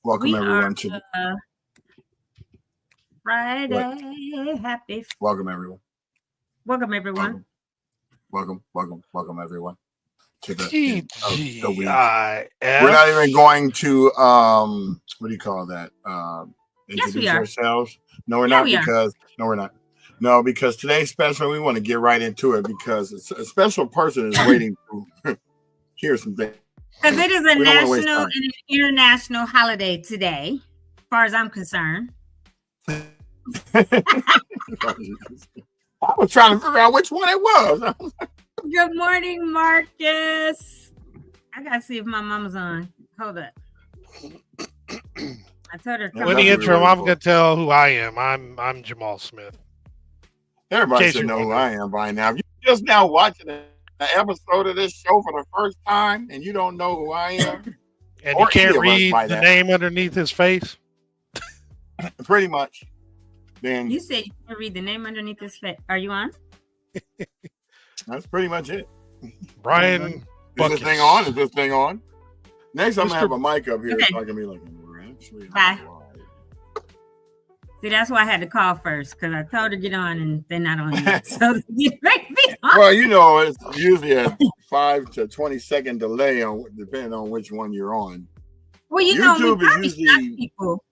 Welcome everyone to Friday. Happy. Welcome everyone. Welcome everyone. Welcome everyone to the week. We're not even going to what do you call that? Introduce ourselves. No, we're not because no, we're not. No, because today's special. We want to get right into it because a special person is waiting to hear some things. Because it is a national and an international holiday today, as far as I'm concerned. I was trying to figure out which one it was. Good morning, Marcus. I gotta see if my mama's on. Hold up. I told her. With the intro, I'm gonna tell who I am. I'm Jamal Smith. Everybody should know who I am by now. If you're just now watching an episode of this show for the first time and you don't know who I am, and you can't read the name underneath his face, pretty much. Then you said you can read the name underneath his face. Are you on? That's pretty much it. Brian, is this thing on? Is this thing on? Next, I'm gonna have a mic up here so I can be like, bye. See, that's why I had to call first because I told her to get on and they're not on yet. So you make me on. Well, you know, it's usually a 5 to 20-second delay on depending on which one you're on. Well, you know, we probably shock people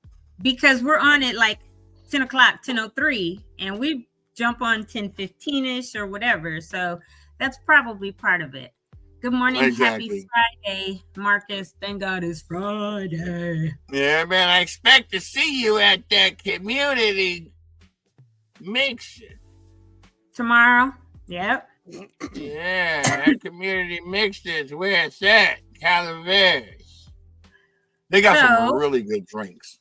because we're on at like 10 o'clock, 10:03, and we jump on 10:15-ish or whatever. So that's probably part of it. Good morning. Exactly. Happy Friday, Marcus. Thank God it's Friday. Yeah, man. I expect to see you at that community mixer. Tomorrow? Yep. Yeah, that community mixer is where it's at. Calaveras. They got some really good drinks.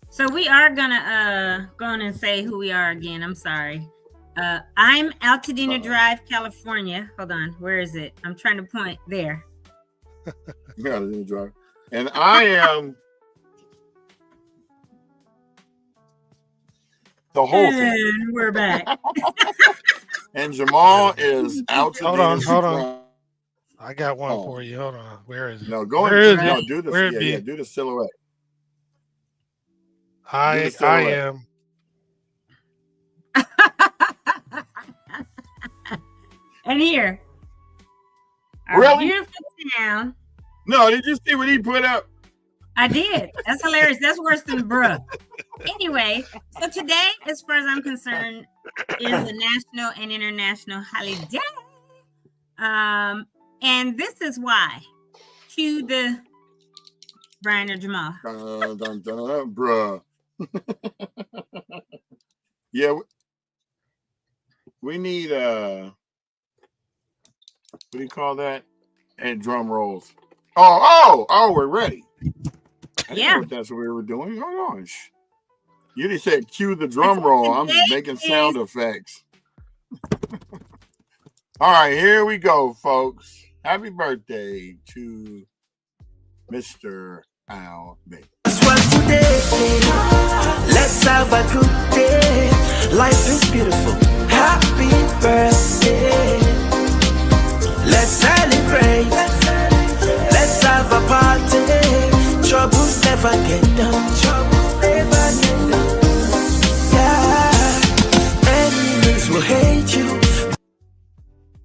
So we are gonna go on and say who we are again. I'm sorry. I'm Altadena Drive, California. Hold on, where is it? I'm trying to point there. Altadena Drive, and I am the whole thing. And we're back. And Jamal is Altadena. Hold on. I got one for you. Hold on. Where is it? No, go ahead. No, do the do the silhouette. I am. And here. Really? Beautiful town. No, did you see what he put up? I did. That's hilarious. That's worse than bruh. Anyway, so today, as far as I'm concerned, is a national and international holiday. And this is why. Cue the Brian or Jamal. Bruh. Yeah, we need what do you call that? And drum rolls. Oh, we're ready. I didn't know that's what we were doing. Hold on. You just said cue the drum roll. I'm just making sound effects. All right, here we go, folks. Happy birthday to Mr. Al Bday. Let's have a good day. Life is beautiful. Happy birthday. Let's celebrate. Let's have a party. Troubles never get done. Troubles never get done. Yeah. Enemies will hate you.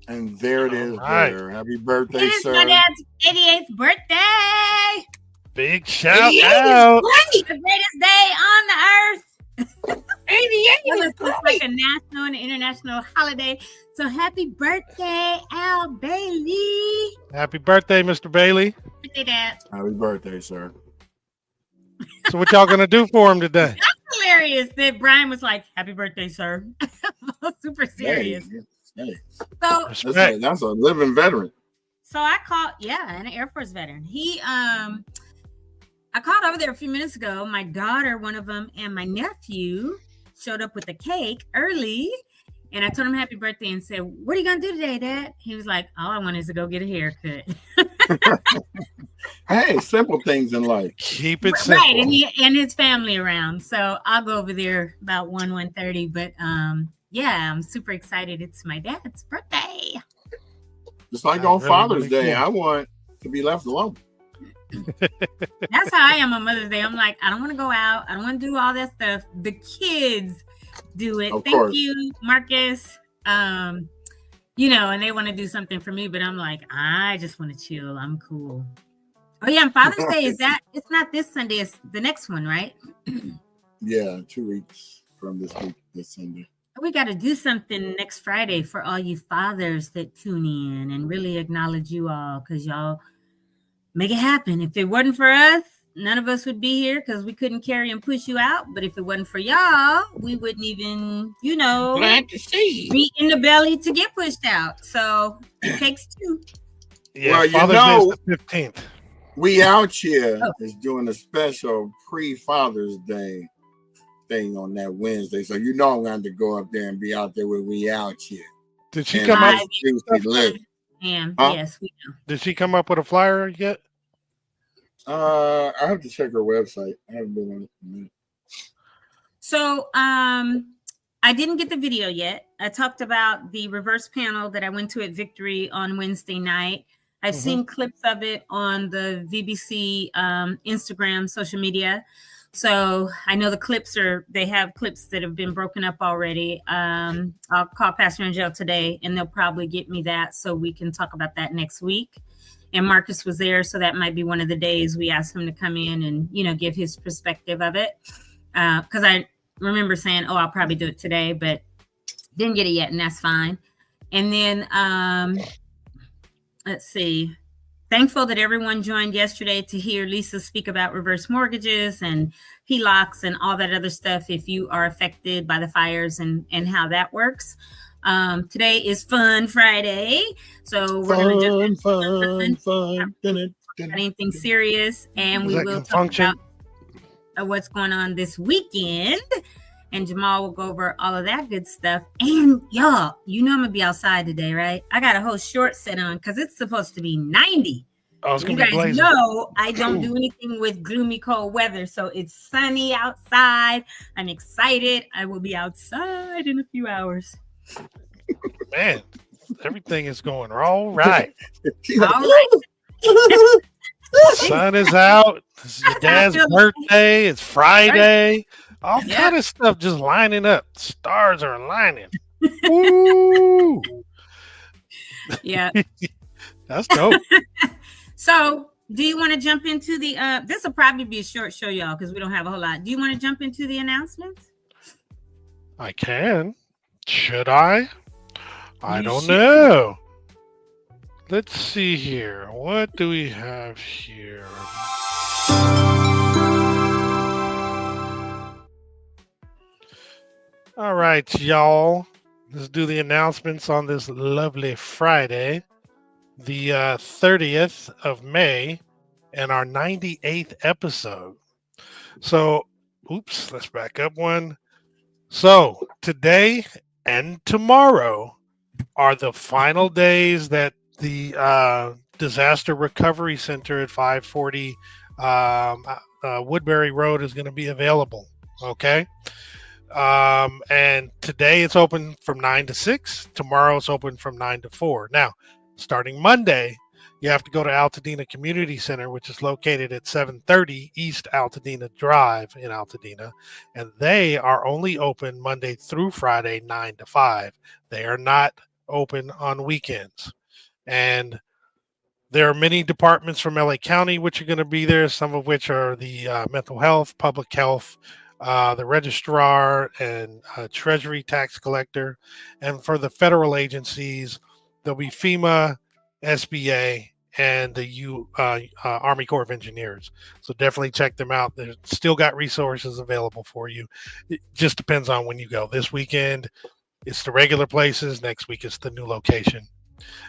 And there it is. There. Happy birthday, sir. It is my dad's 88th birthday. Big shout out. The greatest day on the earth. 88 is like a national and international holiday. So happy birthday, Al Bailey. Happy birthday, Mr. Bailey. Birthday, Dad. Happy birthday, sir. So what y'all gonna do for him today? That's hilarious that Brian was like, happy birthday, sir. Super serious. Hey. So that's a living veteran. So I called, an Air Force veteran. I called over there a few minutes ago. My daughter, one of them, and my nephew showed up with a cake early. And I told him happy birthday and said, what are you going to do today, Dad? He was like, all I want is to go get a haircut. Hey, simple things in life. Keep it simple. Right, and his family around. So I'll go over there about 1:30. But I'm super excited. It's my dad's birthday. Just like on Father's Day, I want to be left alone. That's how I am on Mother's Day. I'm like, I don't want to go out. I don't want to do all that stuff. The kids do it. Thank you, Marcus. You know, and they want to do something for me, but I'm like, I just want to chill. I'm cool. Oh yeah, and Father's Day it's not this Sunday, it's the next one, right? Yeah, 2 weeks from this Sunday. We got to do something next Friday for all you fathers that tune in and really acknowledge you all, because y'all make it happen. If it wasn't for us, none of us would be here because we couldn't carry and push you out. But if it wasn't for y'all, we wouldn't even, glad to see beat in the belly to get pushed out. So it takes two. Yeah, well, Father's Day is the 15th. We out here is doing a special pre-Father's Day thing on that Wednesday. So I'm going to go up there and be out there with We Out Here. Did she come up? Yes, we know. Did she come up with a flyer yet? I have to check her website. I haven't been on it for a minute. So I didn't get the video yet. I talked about the reverse panel that I went to at Victory on Wednesday night. I've seen clips of it on the VBC Instagram, social media. So I know the clips they have clips that have been broken up already. I'll call Pastor Angel today and they'll probably get me that so we can talk about that next week. And Marcus was there, so that might be one of the days we asked him to come in and, give his perspective of it. Because I remember saying, I'll probably do it today, but didn't get it yet, and that's fine. And then, let's see. Thankful that everyone joined yesterday to hear Lisa speak about reverse mortgages and HELOCs and all that other stuff if you are affected by the fires and how that works. Today is Fun Friday, so we're going to just fun. Not anything serious, and we will talk about what's going on this weekend, and Jamal will go over all of that good stuff. And y'all, I'm gonna be outside today, right? I got a whole short set on because it's supposed to be 90. Oh, it's gonna you be guys blazing. know I don't do anything with gloomy cold weather, so it's sunny outside. I'm excited. I will be outside in a few hours. Man, everything is going all right. All right. Sun is out. This is your dad's birthday. It's Friday. All kind of stuff just lining up. Stars are aligning. Woo! Yeah. That's dope. So, do you want to jump into the this will probably be a short show, y'all, because we don't have a whole lot. Do you want to jump into the announcements? I can. Should I? I don't know. Let's see here. What do we have here? All right, y'all. Let's do the announcements on this lovely Friday, the 30th of May, and our 98th episode. So, let's back up one. So, today and tomorrow are the final days that the Disaster Recovery Center at 540 Woodbury Road is going to be available. Okay. And today it's open from 9 to 6. Tomorrow it's open from 9 to 4. Now, starting Monday, you have to go to Altadena Community Center, which is located at 730 East Altadena Drive in Altadena. And they are only open Monday through Friday, 9 to 5. They are not open on weekends. And there are many departments from LA County which are going to be there, some of which are the mental health, public health, the registrar, and treasury tax collector. And for the federal agencies, there'll be FEMA, SBA, and the Army Corps of Engineers. So definitely check them out. They've still got resources available for you. It just depends on when you go. This weekend, it's the regular places. Next week, it's the new location.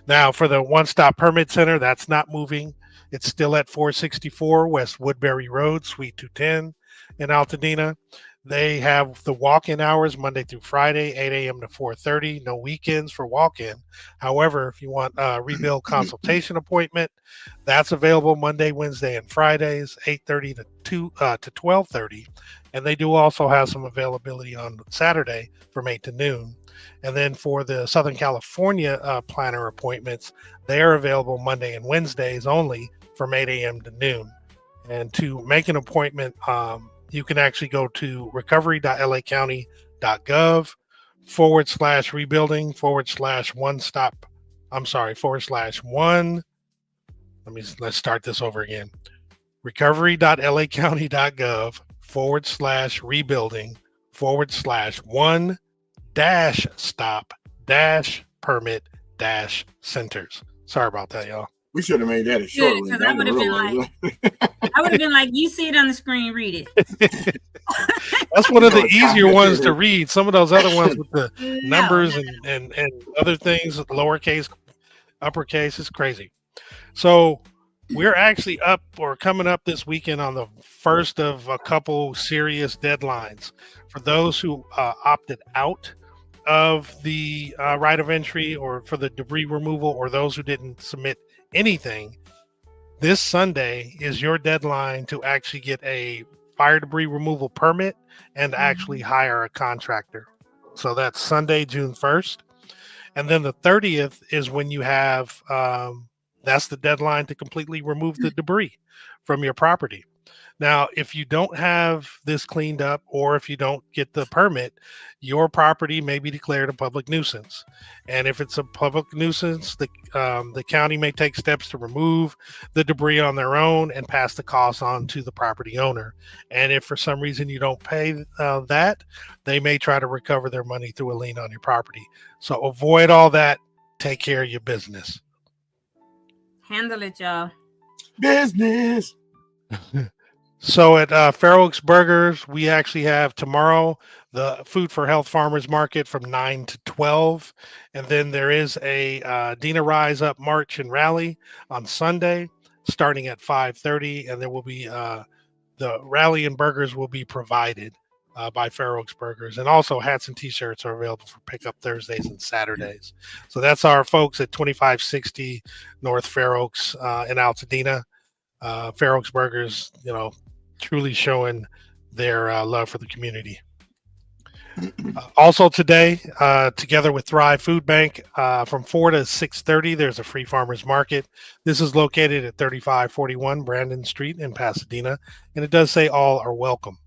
Now, for the one-stop permit center, that's not moving. It's still at 464 West Woodbury Road, Suite 210 in Altadena. They have the walk-in hours Monday through Friday, 8 a.m. to 4:30. No weekends for walk-in. However, if you want a rebuild consultation appointment, that's available Monday, Wednesday, and Fridays, 8:30 to 12:30. And they do also have some availability on Saturday from 8 to noon. And then for the Southern California planner appointments, they are available Monday and Wednesdays only from 8 a.m. to noon. And to make an appointment, you can actually go to recovery.lacounty.gov/rebuilding/one stop. Let's start this over again. recovery.lacounty.gov/rebuilding/one-stop-permit-centers. Sorry about that, y'all. We should have made that a short one. I would have been like, you see it on the screen, read it. That's one of the easier ones to read. Some of those other ones with the numbers and other things, lowercase, uppercase, is crazy. So we're actually coming up this weekend on the first of a couple serious deadlines for those who opted out of the right of entry or for the debris removal, or those who didn't submit anything. This Sunday is your deadline to actually get a fire debris removal permit and actually hire a contractor. So that's Sunday, June 1st. And then the 30th is when you have, that's the deadline to completely remove the debris from your property. Now, if you don't have this cleaned up, or if you don't get the permit, your property may be declared a public nuisance. And if it's a public nuisance, the county may take steps to remove the debris on their own and pass the costs on to the property owner. And if for some reason you don't pay that, they may try to recover their money through a lien on your property. So avoid all that. Take care of your business. Handle it, y'all. Business. So at Fair Oaks Burgers, we actually have tomorrow the Food for Health Farmers Market from 9 to 12. And then there is a Dina Rise Up March and Rally on Sunday starting at 5:30. And there will be the rally and burgers will be provided by Fair Oaks Burgers. And also hats and t-shirts are available for pickup Thursdays and Saturdays. So that's our folks at 2560 North Fair Oaks in Altadena. Fair Oaks Burgers, truly showing their love for the community. Also today, together with Thrive Food Bank, from 4 to 6:30, there's a free farmers market. This is located at 3541 Brandon Street in Pasadena, and it does say all are welcome.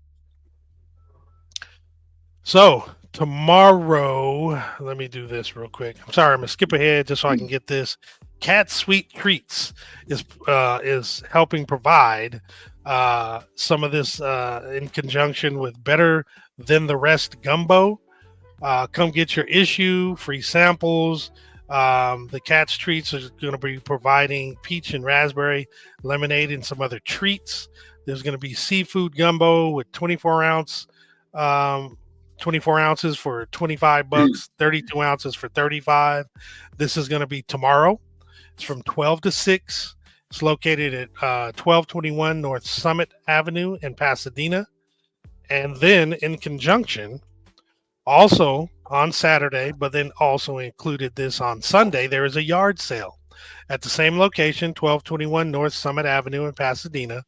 So tomorrow, let me do this real quick. I'm sorry, I'm gonna skip ahead just so I can get this. Cat Sweet Treats is helping provide some of this in conjunction with Better Than the Rest Gumbo. Come get your issue, free samples. The Cat's Treats is going to be providing peach and raspberry lemonade and some other treats. There's going to be seafood gumbo with 24 ounces for $25, 32 ounces for $35. This is going to be tomorrow. It's from 12 to 6. It's located at 1221 North Summit Avenue in Pasadena. And then in conjunction, also on Saturday, but then also included this on Sunday, there is a yard sale at the same location, 1221 North Summit Avenue in Pasadena.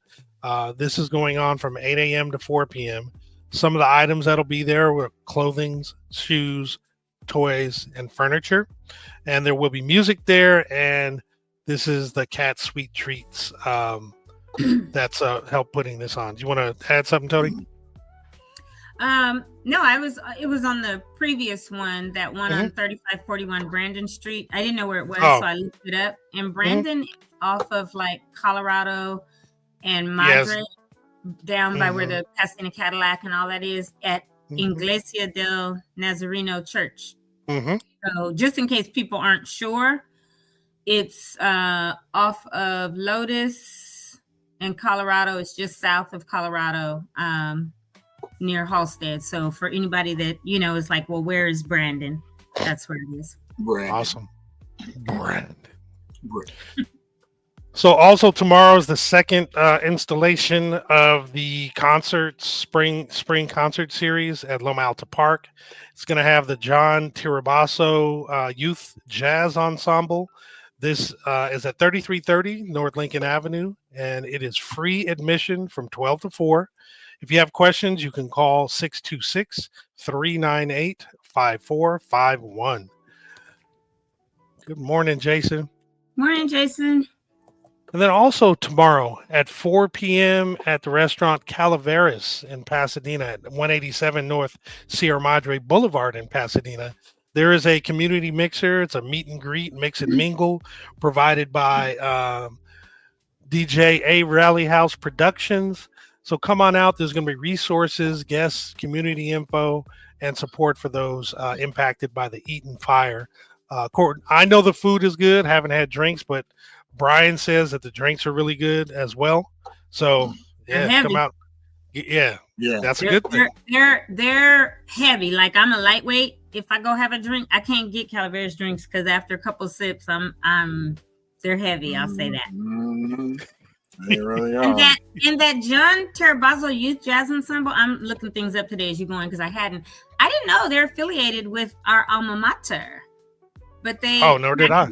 This is going on from 8 a.m. to 4 p.m. Some of the items that'll be there were clothing, shoes, toys, and furniture. And there will be music there. And this is the Cat Sweet Treats that's help putting this on. Do you want to add something, Tony? No, it was on the previous one, that one on 3541 Brandon Street. I didn't know where it was, so I looked it up. And Brandon is off of like Colorado and Madrid, down by where the Pasadena Cadillac and all that is, at Iglesia del Nazareno Church. So just in case people aren't sure, it's off of Lotus in Colorado. It's just south of Colorado, near Halstead. So for anybody that is like, well, where is Brandon? That's where it is. Brandon. Awesome. Brandon. So also tomorrow is the second installation of the spring concert series at Loma Alta Park. It's going to have the John Tirabasso Youth Jazz Ensemble. This is at 3330 North Lincoln Avenue, and it is free admission from 12 to 4. If you have questions, you can call 626-398-5451. Good morning, Jason. Morning, Jason. And then also tomorrow at 4 p.m. at the restaurant Calaveras in Pasadena at 187 North Sierra Madre Boulevard in Pasadena, there is a community mixer. It's a meet and greet, mix and mingle provided by DJ A Rally House Productions. So come on out. There's going to be resources, guests, community info, and support for those impacted by the Eaton fire. I know the food is good. Haven't had drinks, but Brian says that the drinks are really good as well. So yeah, come out. Yeah, that's a good thing. They're heavy. Like I'm a lightweight. If I go have a drink, I can't get Calaveras drinks because after a couple sips, they're heavy. I'll say that. Mm-hmm. They really are. And that John Terrazzo Youth Jazz Ensemble, I'm looking things up today as you're going because I didn't know they're affiliated with our alma mater. But they nor did I.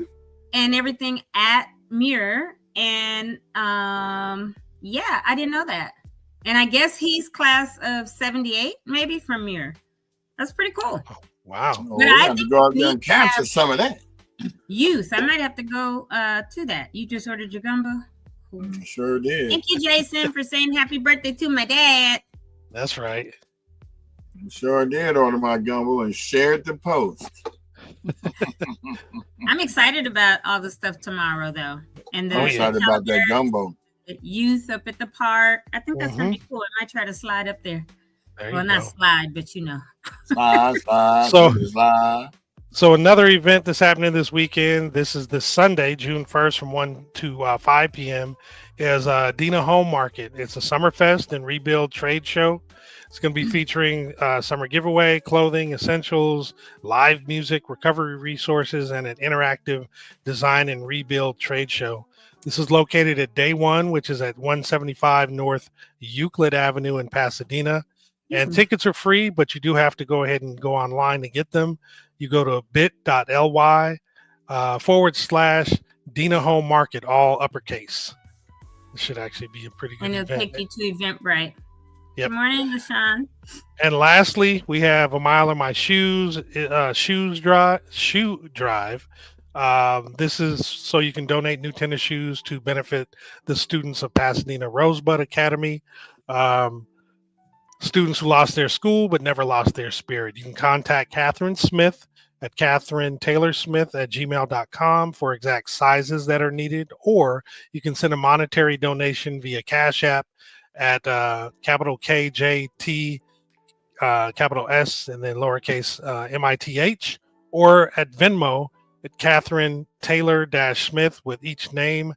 And everything at Muir. And I didn't know that. And I guess he's class of 78, maybe from Muir. That's pretty cool. Oh, wow. But I have to go out there and capture some of that. Youth. I might have to go to that. You just ordered your gumbo? Cool. Sure did. Thank you, Jason, for saying happy birthday to my dad. That's right. Sure did order my gumbo and shared the post. I'm excited about all the stuff tomorrow, though. And I'm excited about that gumbo. Youth up at the park. I think that's going to be cool. I might try to slide up there. Not slide, but Slide. So another event that's happening this weekend, this is this Sunday, June 1st from 1 to 5 p.m. is Altadena Home Market. It's a Summerfest and Rebuild trade show. It's going to be featuring summer giveaway, clothing, essentials, live music, recovery resources, and an interactive design and rebuild trade show. This is located at Day One, which is at 175 North Euclid Avenue in Pasadena. And tickets are free, but you do have to go ahead and go online to get them. You go to bit.ly /Dena Home Market, all uppercase. It should actually be a pretty good event. And it'll take you to Eventbrite. Yep. Good morning, LaShawn. And lastly, we have A Mile in My Shoes shoe drive. This is so you can donate new tennis shoes to benefit the students of Pasadena Rosebud Academy. Students who lost their school but never lost their spirit. You can contact Catherine Smith at CatherineTaylorSmith@gmail.com for exact sizes that are needed, or you can send a monetary donation via Cash App at capital KJT, capital S, and then lowercase MITH, or at Venmo at Catherine Taylor-Smith with each name.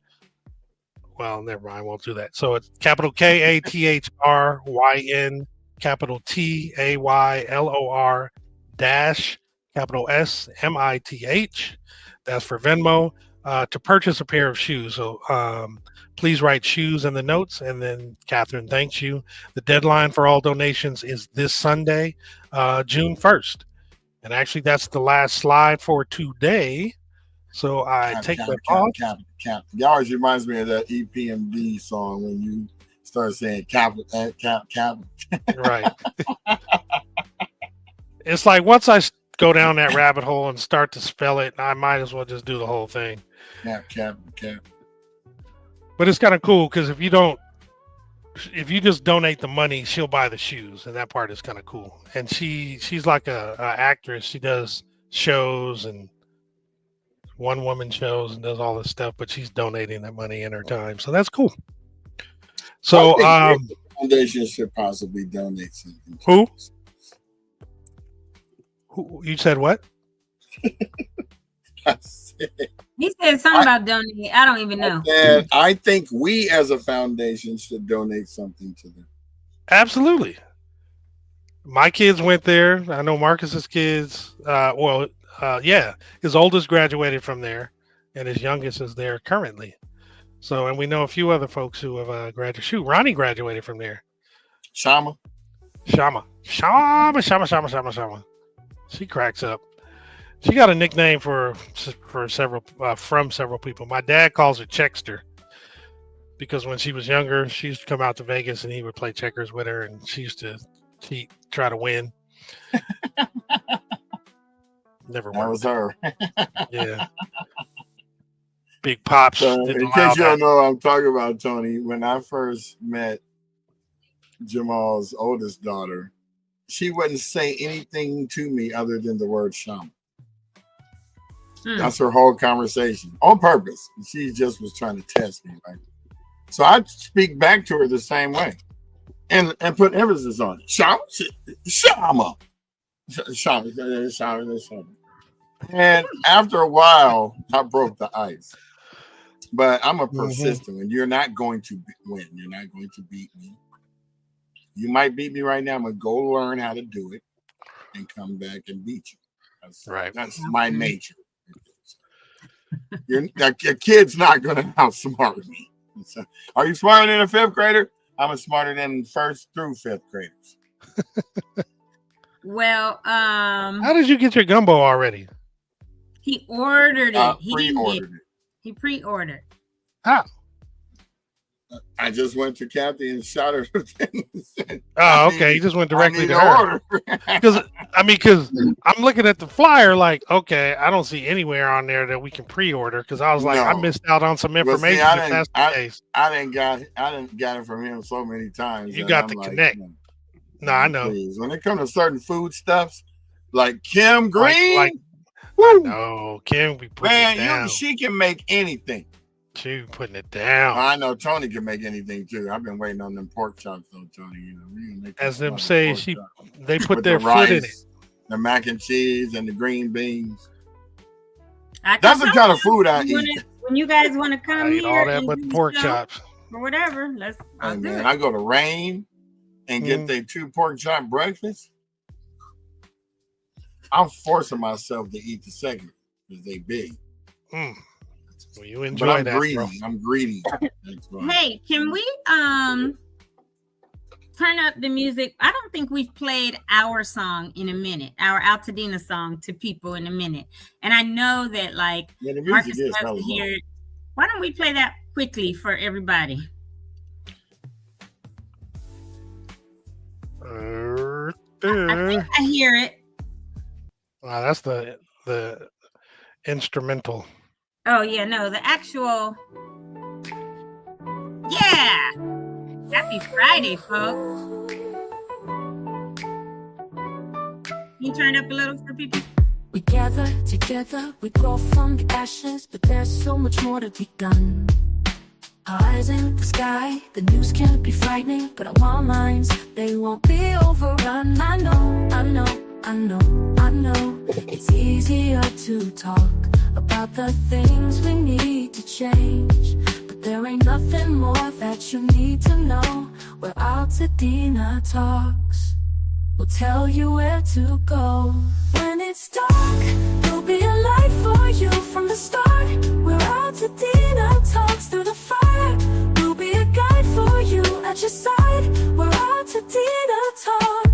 Well, never mind, I won't do that. So it's capital KATHRYN, capital TAYLOR dash capital SMITH. That's for Venmo to purchase a pair of shoes. So please write shoes in the notes, and then Catherine thanks you. The deadline for all donations is this Sunday, June 1st. And actually, that's the last slide for today. So I take that off. It always reminds me of that EPMD song when you start saying capital. Right. It's like once I go down that rabbit hole and start to spell it, I might as well just do the whole thing. Cap. But it's kind of cool because if you just donate the money, she'll buy the shoes, and that part is kind of cool. And she's like a actress. She does shows and one-woman shows and does all this stuff, but she's donating that money in her time, so that's cool. So the foundation should possibly donate something. Who you said what? He said something about donating. I don't even know. I think we as a foundation should donate something to them. Absolutely. My kids went there. I know Marcus's kids. His oldest graduated from there, and his youngest is there currently. So, and we know a few other folks who have graduated. Shoot, Ronnie graduated from there. Shama. She cracks up. She got a nickname for several from several people. My dad calls her Checkster because when she was younger, she used to come out to Vegas and he would play checkers with her, and she used to cheat, try to win. Never worked. That was her. Yeah. Big Pops. So, in case you don't know what I'm talking about, Tony, when I first met Jamal's oldest daughter, she wouldn't say anything to me other than the word shaman. That's her whole conversation on purpose. She just was trying to test me, right? So I speak back to her the same way, and put emphasis on it. Shama. And after a while, I broke the ice. But I'm a persistent one. You're not going to win. You're not going to beat me. You might beat me right now. I'm gonna go learn how to do it and come back and beat you. That's my nature. Your kid's not gonna outsmart me. So, are you smarter than a fifth grader? I'm smarter than first through fifth graders. Well, how did you get your gumbo already? He ordered it. He pre-ordered it. He pre-ordered. How? I just went to Kathy and shot her. Oh, okay. You just went directly to her. Because I'm looking at the flyer, like, okay, I don't see anywhere on there that we can pre-order. Because I was like, I missed out on some information. See, if that's the case. I didn't got it from him so many times. You got the connect. No, I know. Please. When it comes to certain food stuffs, like Kim Green, no, Kim be putting it down. She can make anything. She putting it down. I know Tony can make anything too. I've been waiting on them pork chops though, Tony. You know, as them say, they put their rice, foot in it. The mac and cheese and the green beans. That's the kind of food I eat. When you guys want to come here, all that but pork chops or whatever, I go to Rain and get their 2 pork chop breakfast. I'm forcing myself to eat the second because they big. Well, you enjoy that, greedy. Bro. I'm greedy. Hey, can we turn up the music? I don't think we've played our song in a minute, our Altadena song to people in a minute. And I know that the Marcus loves to hear it. Why don't we play that quickly for everybody? I think I hear it. Wow, that's the instrumental. Oh yeah, no, the actual. Yeah, happy Friday, folks. Can you turn up a little for people? We gather together, we grow from the ashes, but there's so much more to be done. Our eyes in the sky, the news can be frightening, but our minds, they won't be overrun. I know, it's easier to talk about the things we need to change, but there ain't nothing more that you need to know. Where Altadena talks, we'll tell you where to go. When it's dark, there'll be a light for you from the start. Where Altadena talks through the fire, we'll be a guide for you at your side. Where Altadena talks.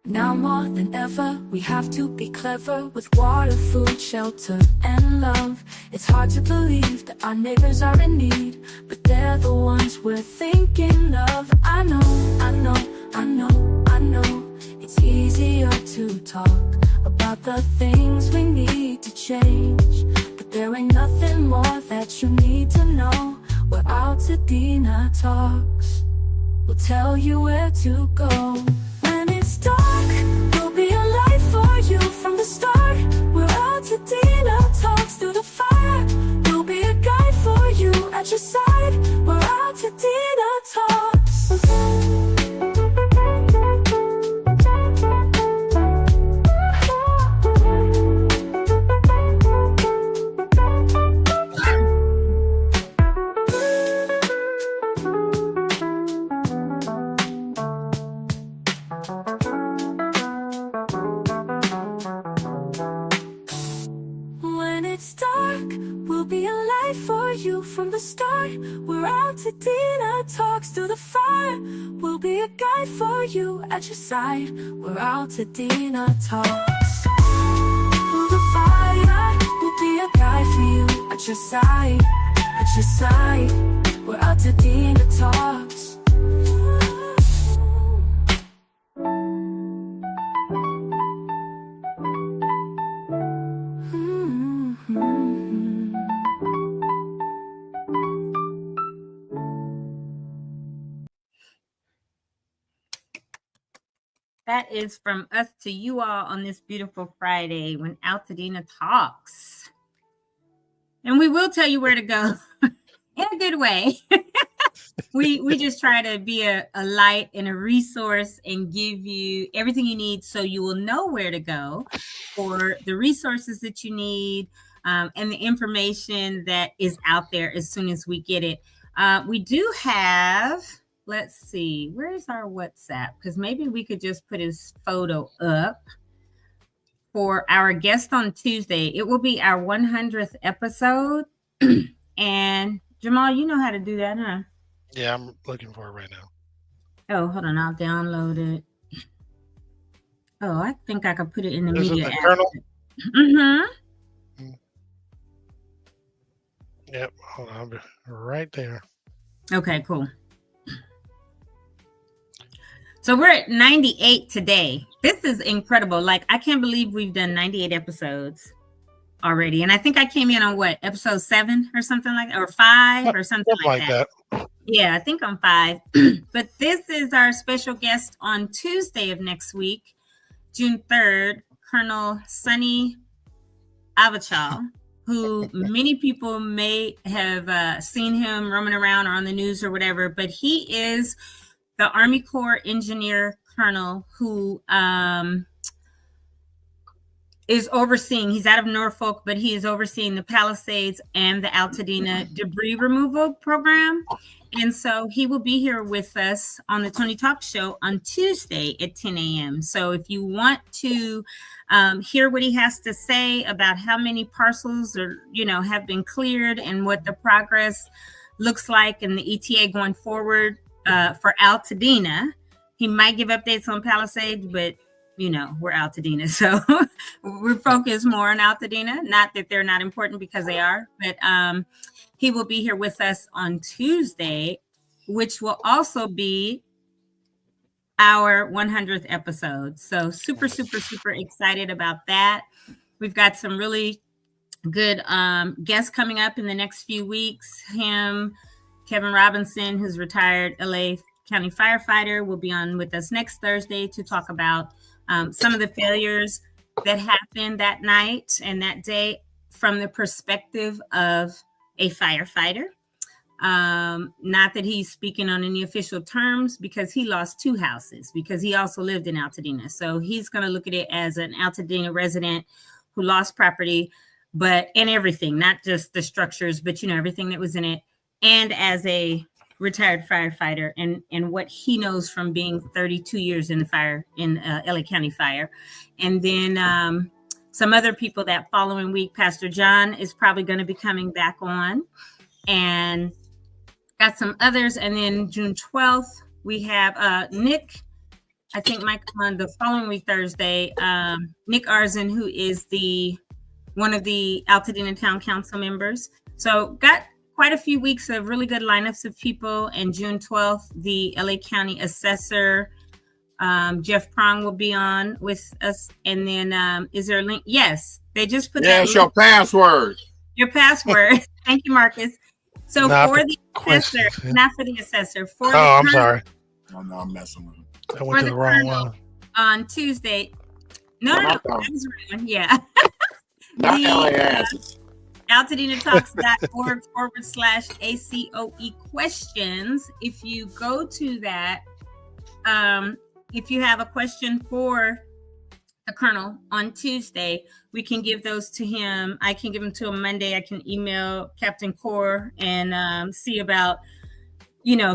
Now more than ever, we have to be clever with water, food, shelter, and love. It's hard to believe that our neighbors are in need, but they're the ones we're thinking of. I know, it's easier to talk about the things we need to change, but there ain't nothing more that you need to know. Where Altadena talks, we'll tell you where to go. When it's dark, we'll be a light for you from the start. Where Altadena talks through the fire, we'll be a guide for you at your side. Where Altadena talks. From the start, where Altadena talks through the fire, we'll be a guide for you at your side. Where Altadena talks through the fire, we'll be a guide for you at your side, Where Altadena talks. That is from us to you all on this beautiful Friday when Altadena talks. And we will tell you where to go in a good way. We just try to be a light and a resource and give you everything you need so you will know where to go for the resources that you need and the information that is out there as soon as we get it. We do have, let's see, where's our WhatsApp? Because maybe we could just put his photo up for our guest on Tuesday. It will be our 100th episode. And Jamal, you know how to do that, huh? Yeah, I'm looking for it right now. Oh, hold on. I'll download it. Oh, I think I could put it in the Is media it the app. Colonel? Mm-hmm. Yep. Hold on. I'll be right there. Okay, cool. So we're at 98 today. This is incredible. Like, I can't believe we've done 98 episodes already. And I think I came in on what, episode 7 or something like that, or 5 or something like that. Yeah, I think I'm 5. But this is our special guest on Tuesday of next week, June 3rd, Colonel Sonny Avachal, who many people may have seen him roaming around or on the news or whatever, but he is the Army Corps engineer colonel who is overseeing, he's out of Norfolk, but he is overseeing the Palisades and the Altadena debris removal program. And so he will be here with us on the Tony Talk Show on Tuesday at 10 a.m. So if you want to hear what he has to say about how many parcels are, have been cleared and what the progress looks like in the ETA going forward for Altadena, he might give updates on Palisades, but we're Altadena. So we're focused more on Altadena. Not that they're not important, because they are, but he will be here with us on Tuesday, which will also be our 100th episode. So super, super, super excited about that. We've got some really good guests coming up in the next few weeks. Kevin Robinson, who's retired LA County firefighter, will be on with us next Thursday to talk about some of the failures that happened that night and that day from the perspective of a firefighter. Not that he's speaking on any official terms, because he lost 2 houses, because he also lived in Altadena. So he's going to look at it as an Altadena resident who lost property, and everything, not just the structures, but everything that was in it, and as a retired firefighter and what he knows from being 32 years in the fire in LA County Fire. And then some other people that following week. Pastor John is probably going to be coming back on, and got some others. And then June 12th, we have Nick, I think might come on the following week, Thursday. Nick Arzin, who is one of the Altadena Town Council members. So got quite a few weeks of really good lineups of people. And June 12th, the LA County Assessor, Jeff Prong, will be on with us. And then is there a link? Yes, they just put that. Yes, your password. Your password. Thank you, Marcus. So not for the assessor, not for the assessor. For I'm sorry. Oh, no, I'm messing with him. I went to the wrong one. On Tuesday. No, that was the right one. Yeah. Not LAS. AltadenaTalks.org/ACOE questions. If you go to that, if you have a question for the Colonel on Tuesday, we can give those to him. I can give them to him Monday. I can email Captain Core and see about,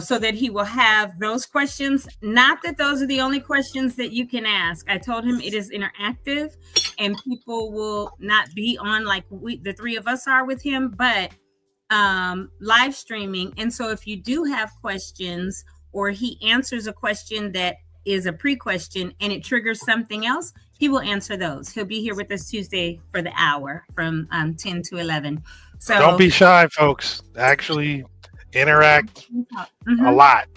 so that he will have those questions. Not that those are the only questions that you can ask. I told him it is interactive and people will not be on like the 3 of us are with him, but live streaming. And so if you do have questions, or he answers a question that is a pre-question and it triggers something else, he will answer those. He'll be here with us Tuesday for the hour from 10 to 11. So don't be shy, folks. Actually interact a lot.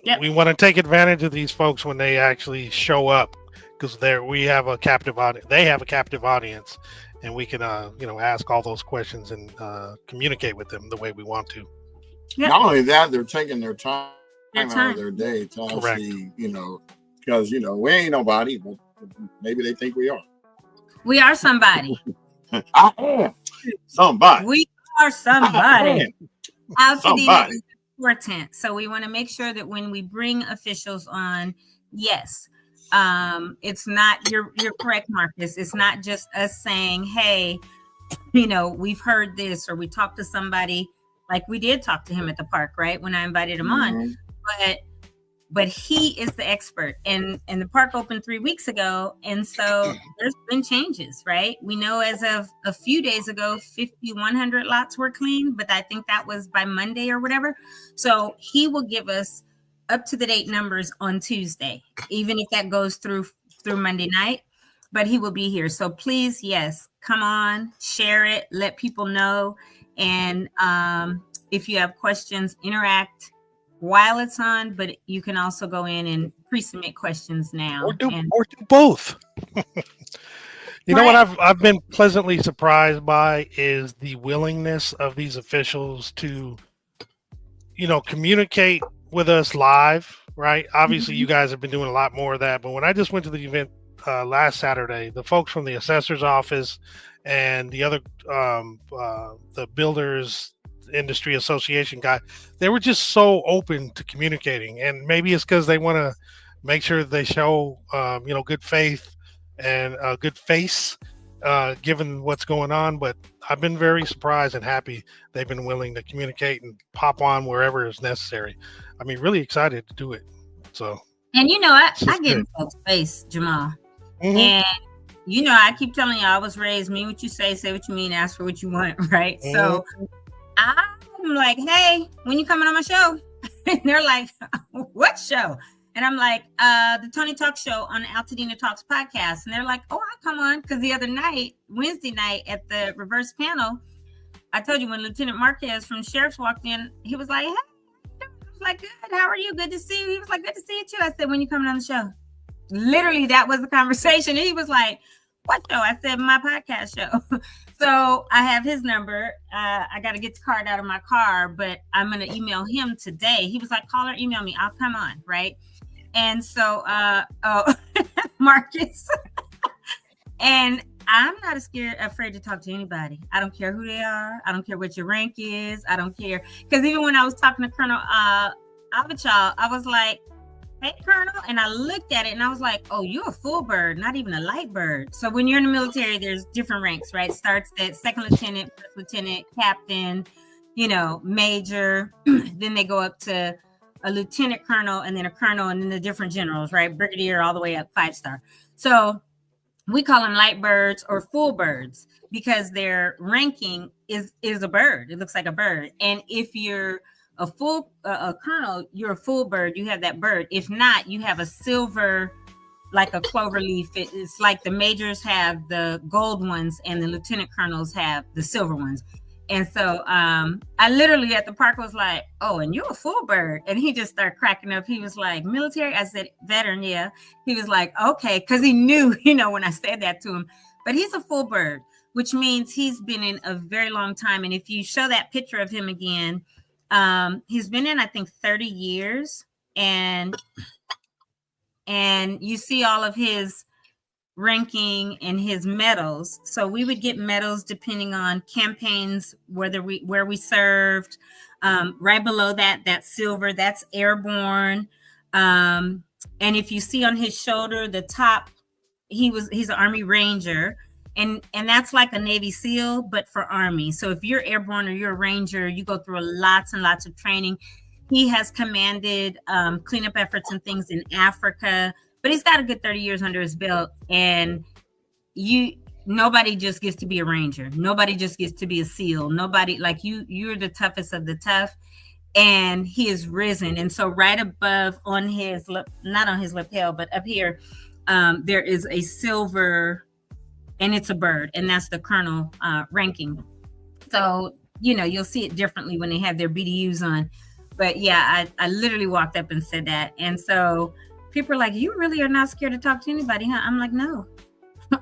Yep. We want to take advantage of these folks when they actually show up, because we have a captive audience. They have a captive audience, and we can ask all those questions and communicate with them the way we want to. Yep. Not only that, they're taking their time out of their day to actually, because we ain't nobody, but maybe they think we are. We are somebody. I am somebody. We are somebody. Altadena is important, so we want to make sure that when we bring officials on, yes, it's not. You're correct, Marcus. It's not just us saying, "Hey, we've heard this," or we talked to somebody. Like we did talk to him at the park, right? When I invited him on, but he is the expert, and the park opened 3 weeks ago, and so there's been changes, right? We know as of a few days ago, 5,100 lots were cleaned, but I think that was by Monday or whatever. So he will give us up to the date numbers on Tuesday, even if that goes through Monday night. But he will be here, so please, yes, come on, share it, let people know, and if you have questions, interact while it's on, but you can also go in and pre-submit questions now. Or do both. You know what I've been pleasantly surprised by is the willingness of these officials to, communicate with us live, right? Obviously, you guys have been doing a lot more of that, but when I just went to the event last Saturday, the folks from the assessor's office and the other, the builders industry association guy, they were just so open to communicating, and maybe it's because they want to make sure they show good faith and a good face given what's going on. But I've been very surprised and happy they've been willing to communicate and pop on wherever is necessary. I mean, really excited to do it. So, and I get in folks' face, Jamal, and I keep telling you, I was raised, mean what you say what you mean, ask for what you want, right? So I'm like, hey, when you coming on my show? And they're like, what show? And I'm like, the Tony Talk show on the Altadena Talks podcast. And they're like, oh, I'll come on. Because the other night, Wednesday night at the reverse panel, I told you when Lieutenant Marquez from Sheriff's walked in, he was like, hey, I was like, good, how are you? Good to see you. He was like, good to see you too. I said, when you coming on the show? Literally, that was the conversation. And he was like, what show? I said, my podcast show. So I have his number. I got to get the card out of my car, but I'm going to email him today. He was like, call or email me. I'll come on, right? And so, Marcus. And I'm not afraid to talk to anybody. I don't care who they are. I don't care what your rank is. I don't care. Because even when I was talking to Colonel Avachal, I was like, hey, Colonel. And I looked at it and I was like, oh, you're a full bird, not even a light bird. So when you're in the military, there's different ranks, right? Starts at second lieutenant, first lieutenant, captain, major. Then they go up to a lieutenant colonel and then a colonel and then the different generals, right? Brigadier all the way up 5-star. So we call them light birds or full birds because their ranking is a bird. It looks like a bird. And if you're a full a colonel, you're a full bird, you have that bird. If not, you have a silver, like a clover leaf. It's like the majors have the gold ones and the lieutenant colonels have the silver ones. And so I literally at the park was like, oh, and you're a full bird. And he just started cracking up. He was like, military? I said, veteran, yeah. He was like, okay, because he knew, when I said that to him. But he's a full bird, which means he's been in a very long time. And if you show that picture of him again, he's been in, I think, 30 years. And you see all of his ranking and his medals. So we would get medals depending on campaigns, where we served. Right below that silver, that's airborne. And if you see on his shoulder, the top, he's an Army Ranger. And that's like a Navy SEAL, but for Army. So if you're airborne or you're a Ranger, you go through lots and lots of training. He has commanded cleanup efforts and things in Africa, but he's got a good 30 years under his belt. And nobody just gets to be a Ranger. Nobody just gets to be a SEAL. Nobody, like you're the toughest of the tough. And he is risen. And so right above on his, not on his lapel, but up here, there is a silver, and it's a bird, and that's the colonel ranking. So, you'll see it differently when they have their BDUs on. But yeah, I literally walked up and said that. And so people are like, you really are not scared to talk to anybody, huh? I'm like, no.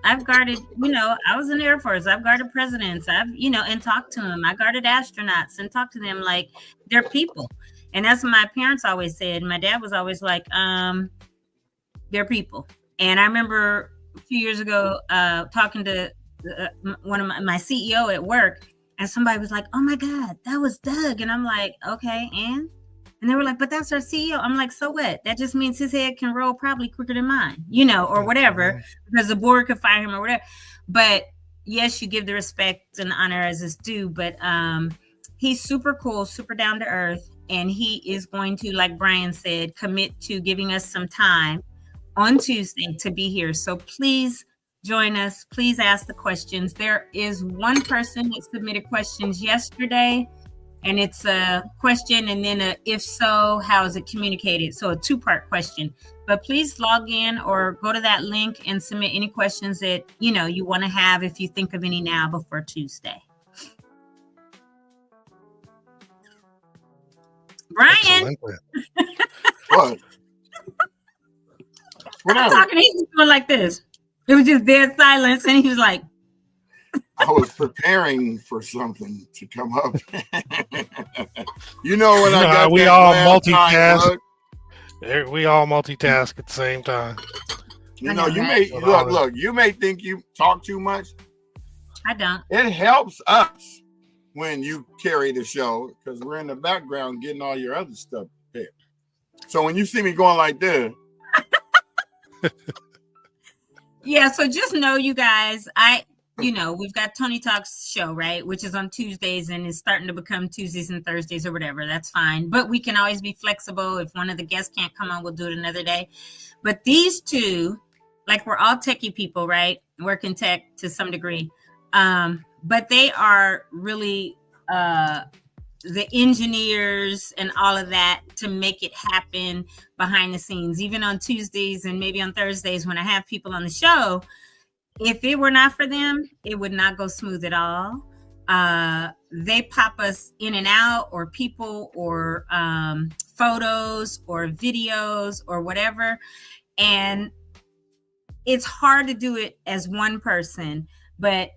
I've guarded, I was in the Air Force. I've guarded presidents. And talked to them. I guarded astronauts and talked to them like they're people. And that's what my parents always said. My dad was always like, they're people. And I remember a few years ago talking to one of my CEO at work, and somebody was like, "Oh my God, that was Doug." And I'm like, "Okay, and they were like, "But that's our CEO." I'm like, "So what? That just means his head can roll probably quicker than mine, or whatever, because the board could fire him or whatever." But yes, you give the respect and honor as it's due, but he's super cool, super down to earth, and he is going to, like Brian said, commit to giving us some time on Tuesday to be here. So please join us. Please ask the questions. There is one person that submitted questions yesterday, and it's a question and then a if so, how is it communicated? So a two-part question. But please log in or go to that link and submit any questions that you want to have if you think of any now before Tuesday. Brian. What? I was talking, he was doing like this. It was just dead silence, and he was like, I was preparing for something to come up. When I got we all multitask. We all multitask at the same time. You may think you talk too much. I don't. It helps us when you carry the show because we're in the background getting all your other stuff prepared. So when you see me going like this. Yeah, so just know, you guys, we've got Tony Talk's show, right? Which is on Tuesdays and is starting to become Tuesdays and Thursdays or whatever. That's fine. But we can always be flexible. If one of the guests can't come on, we'll do it another day. But these two, like, we're all techie people, right? Work in tech to some degree. But they are really the engineers and all of that to make it happen behind the scenes, even on Tuesdays and maybe on Thursdays when I have people on the show. If it were not for them, it would not go smooth at all. They pop us in and out, or people, or photos or videos or whatever. And it's hard to do it as one person, but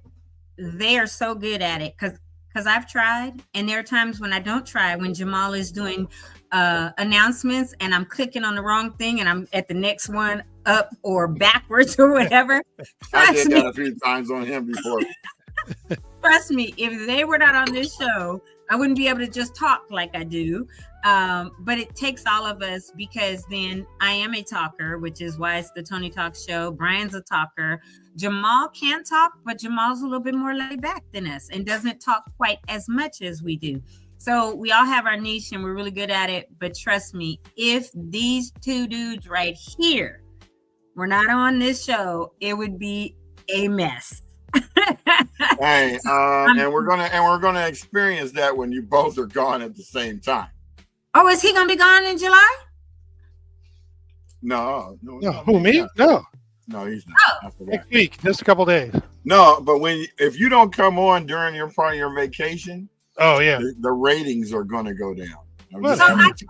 they are so good at it because I've tried, and there are times when I don't try, when Jamal is doing announcements and I'm clicking on the wrong thing and I'm at the next one up or backwards or whatever. I did that a few times on him before. Trust me, if they were not on this show, I wouldn't be able to just talk like I do. But it takes all of us, because then I am a talker, which is why it's the Tony Talk show. Brian's a talker. Jamal can't talk, but Jamal's a little bit more laid back than us and doesn't talk quite as much as we do. So we all have our niche and we're really good at it. But trust me, if these two dudes right here were not on this show, it would be a mess. Hey, and we're gonna experience that when you both are gone at the same time. Oh, is he gonna be gone in July? No. Who, me? No, he's not. Oh. Next week, just a couple days. No, but if you don't come on during your part of your vacation, the ratings are gonna go down. I'm gonna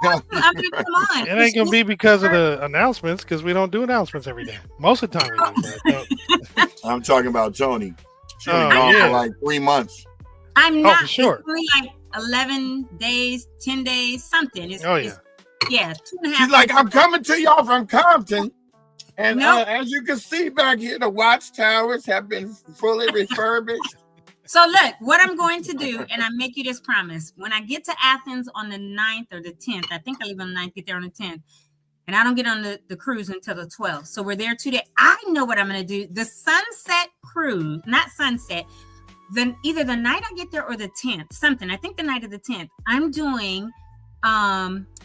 come on. It ain't gonna be because of the announcements, because we don't do announcements every day. Most of the time we do. I'm talking about Tony. She's been gone for like 3 months. I'm not. For sure. It's only like 11 days, 10 days, something. It's 2.5. She's like, I'm coming to y'all from Compton. And as you can see back here, the watchtowers have been fully refurbished. So look, what I'm going to do, and I make you this promise, when I get to Athens on the 9th or the 10th, I think I leave on the 9th, get there on the 10th, and I don't get on the cruise until the 12th. So we're there 2 days. I know what I'm going to do. The sunset cruise, not sunset, then either the night I get there or the 10th, something. I think the night of the 10th, I'm doing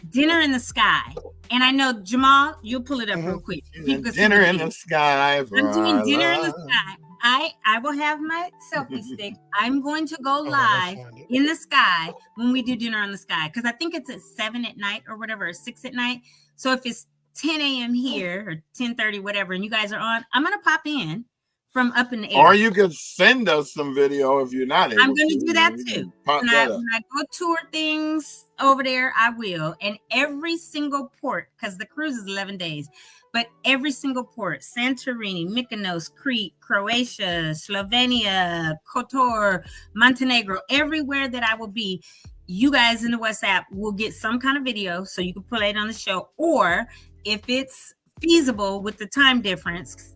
dinner in the sky. And I know, Jamal, you'll pull it up real quick. Dinner in the sky. I'm doing dinner in the sky. I will have my selfie stick. I'm going to go live in the sky when we do dinner on the sky, because I think it's at 7 at night or whatever, or 6 at night. So if it's 10 a.m. here or 10:30, whatever, and you guys are on, I'm going to pop in from up in the air. Or you can send us some video if you're not able I'm going to do that too. When I go tour things over there, I will. And every single port, because the cruise is 11 days, but every single port, Santorini, Mykonos, Crete, Croatia, Slovenia, Kotor, Montenegro, everywhere that I will be, you guys in the WhatsApp will get some kind of video so you can play it on the show. Or if it's feasible with the time difference,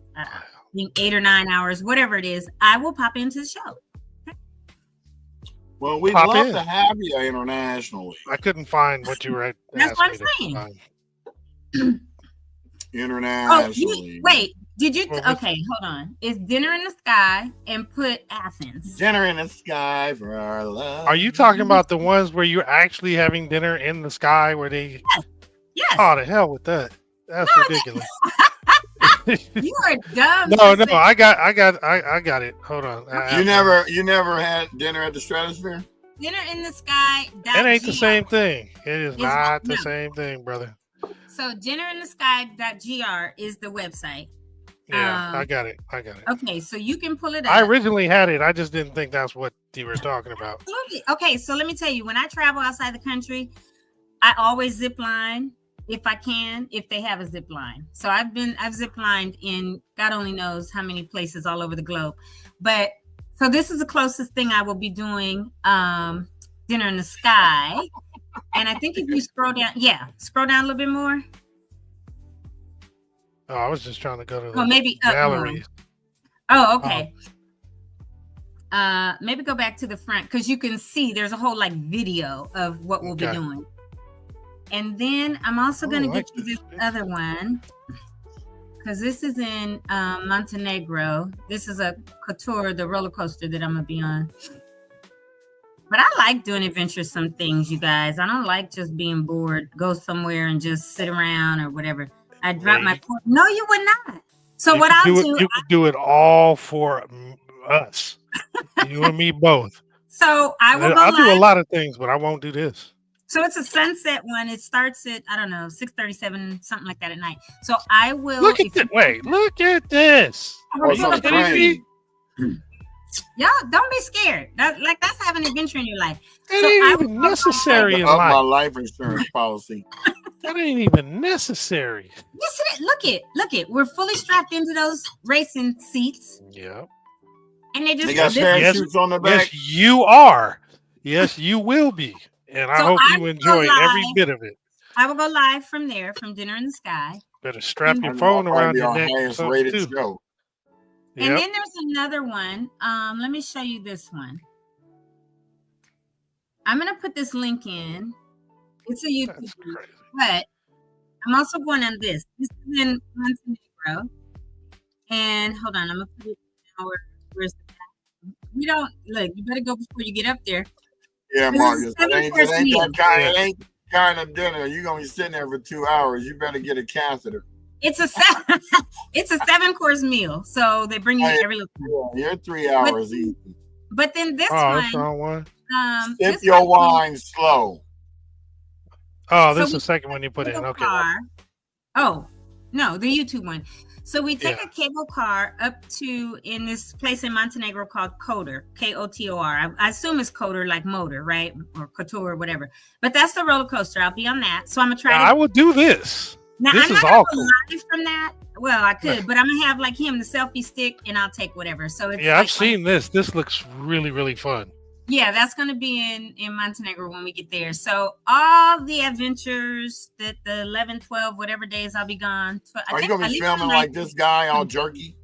8 or 9 hours, whatever it is, I will pop into the show. Well, we'd love to have you internationally. I couldn't find what you were. That's what I'm saying. Internationally. Wait, did you? Okay, hold on. It's Dinner in the Sky and put Athens. Dinner in the Sky for our love. Are you talking about the ones where you're actually having dinner in the sky where they? Yes. Oh, the hell with that. That's ridiculous. You are dumb. No, I got it. Hold on. You never had dinner at the Stratosphere? Dinner in the Sky. It ain't the same thing. It is not the same thing, brother. So dinnerinthesky.gr is the website. Yeah, I got it. Okay, so you can pull it up. I originally had it. I just didn't think that's what you were talking about. Absolutely. Okay, so let me tell you, when I travel outside the country, I always zip line if I can, if they have a zip line. So I've zip lined in God only knows how many places all over the globe. But so this is the closest thing I will be doing Dinner in the Sky. And I think if you scroll down a little bit more. Oh, I was just trying to go to the maybe galleries. Oh, okay. Maybe go back to the front because you can see there's a whole like video of what we'll be doing. And then I'm also going to get you this other one because this is in Montenegro. This is a Couture, the roller coaster that I'm going to be on. But I like doing adventuresome things, you guys. I don't like just being bored, go somewhere and just sit around or whatever. I drop my fork. No, you would not. So what I'll do, you could do it all for us, you and me both. So I'll do a lot of things, but I won't do this. So it's a sunset one. It starts at 6:37, something like that at night. So I will look at this. Y'all don't be scared. That's having an adventure in your life. That ain't even necessary in life. My life insurance policy. That ain't even necessary. Yes, it is. Look it. We're fully strapped into those racing seats. Yeah. And they got parachutes on the back. Yes, you are. Yes, you will be. And I hope you enjoy every bit of it. I will go live from there, from Dinner in the Sky. Better strap your phone around your neck. Rated show. And then there's another one. Let me show you this one. I'm going to put this link in. It's a YouTube, but I'm also going on this. This is in Montenegro. And hold on, I'm going to put it now. Where's the back? We don't, look, you better go before you get up there. Yeah, Marcus, it ain't that kind of dinner. You're going to be sitting there for 2 hours. You better get a catheter. It's a 7-course meal, so they bring you every little time. Yeah, you're 3 hours easy. But then this one. Sip your wine slow. Oh, this is the second one you put in. Okay. Oh, no, the YouTube one. So we take a cable car up to in this place in Montenegro called Kotor, Kotor. I assume it's Kotor like motor, right? Or Couture or whatever. But that's the roller coaster. I'll be on that. So I'm going to try I will do this. Now, this I'm is not all cool. Live from that. Well, I could, but I'm gonna have like him the selfie stick, and I'll take whatever. So it's I've seen this. This looks really, really fun. Yeah, that's gonna be in Montenegro when we get there. So all the adventures that the 11, 12, whatever days I'll be gone. Are you gonna be filming like this guy all jerky?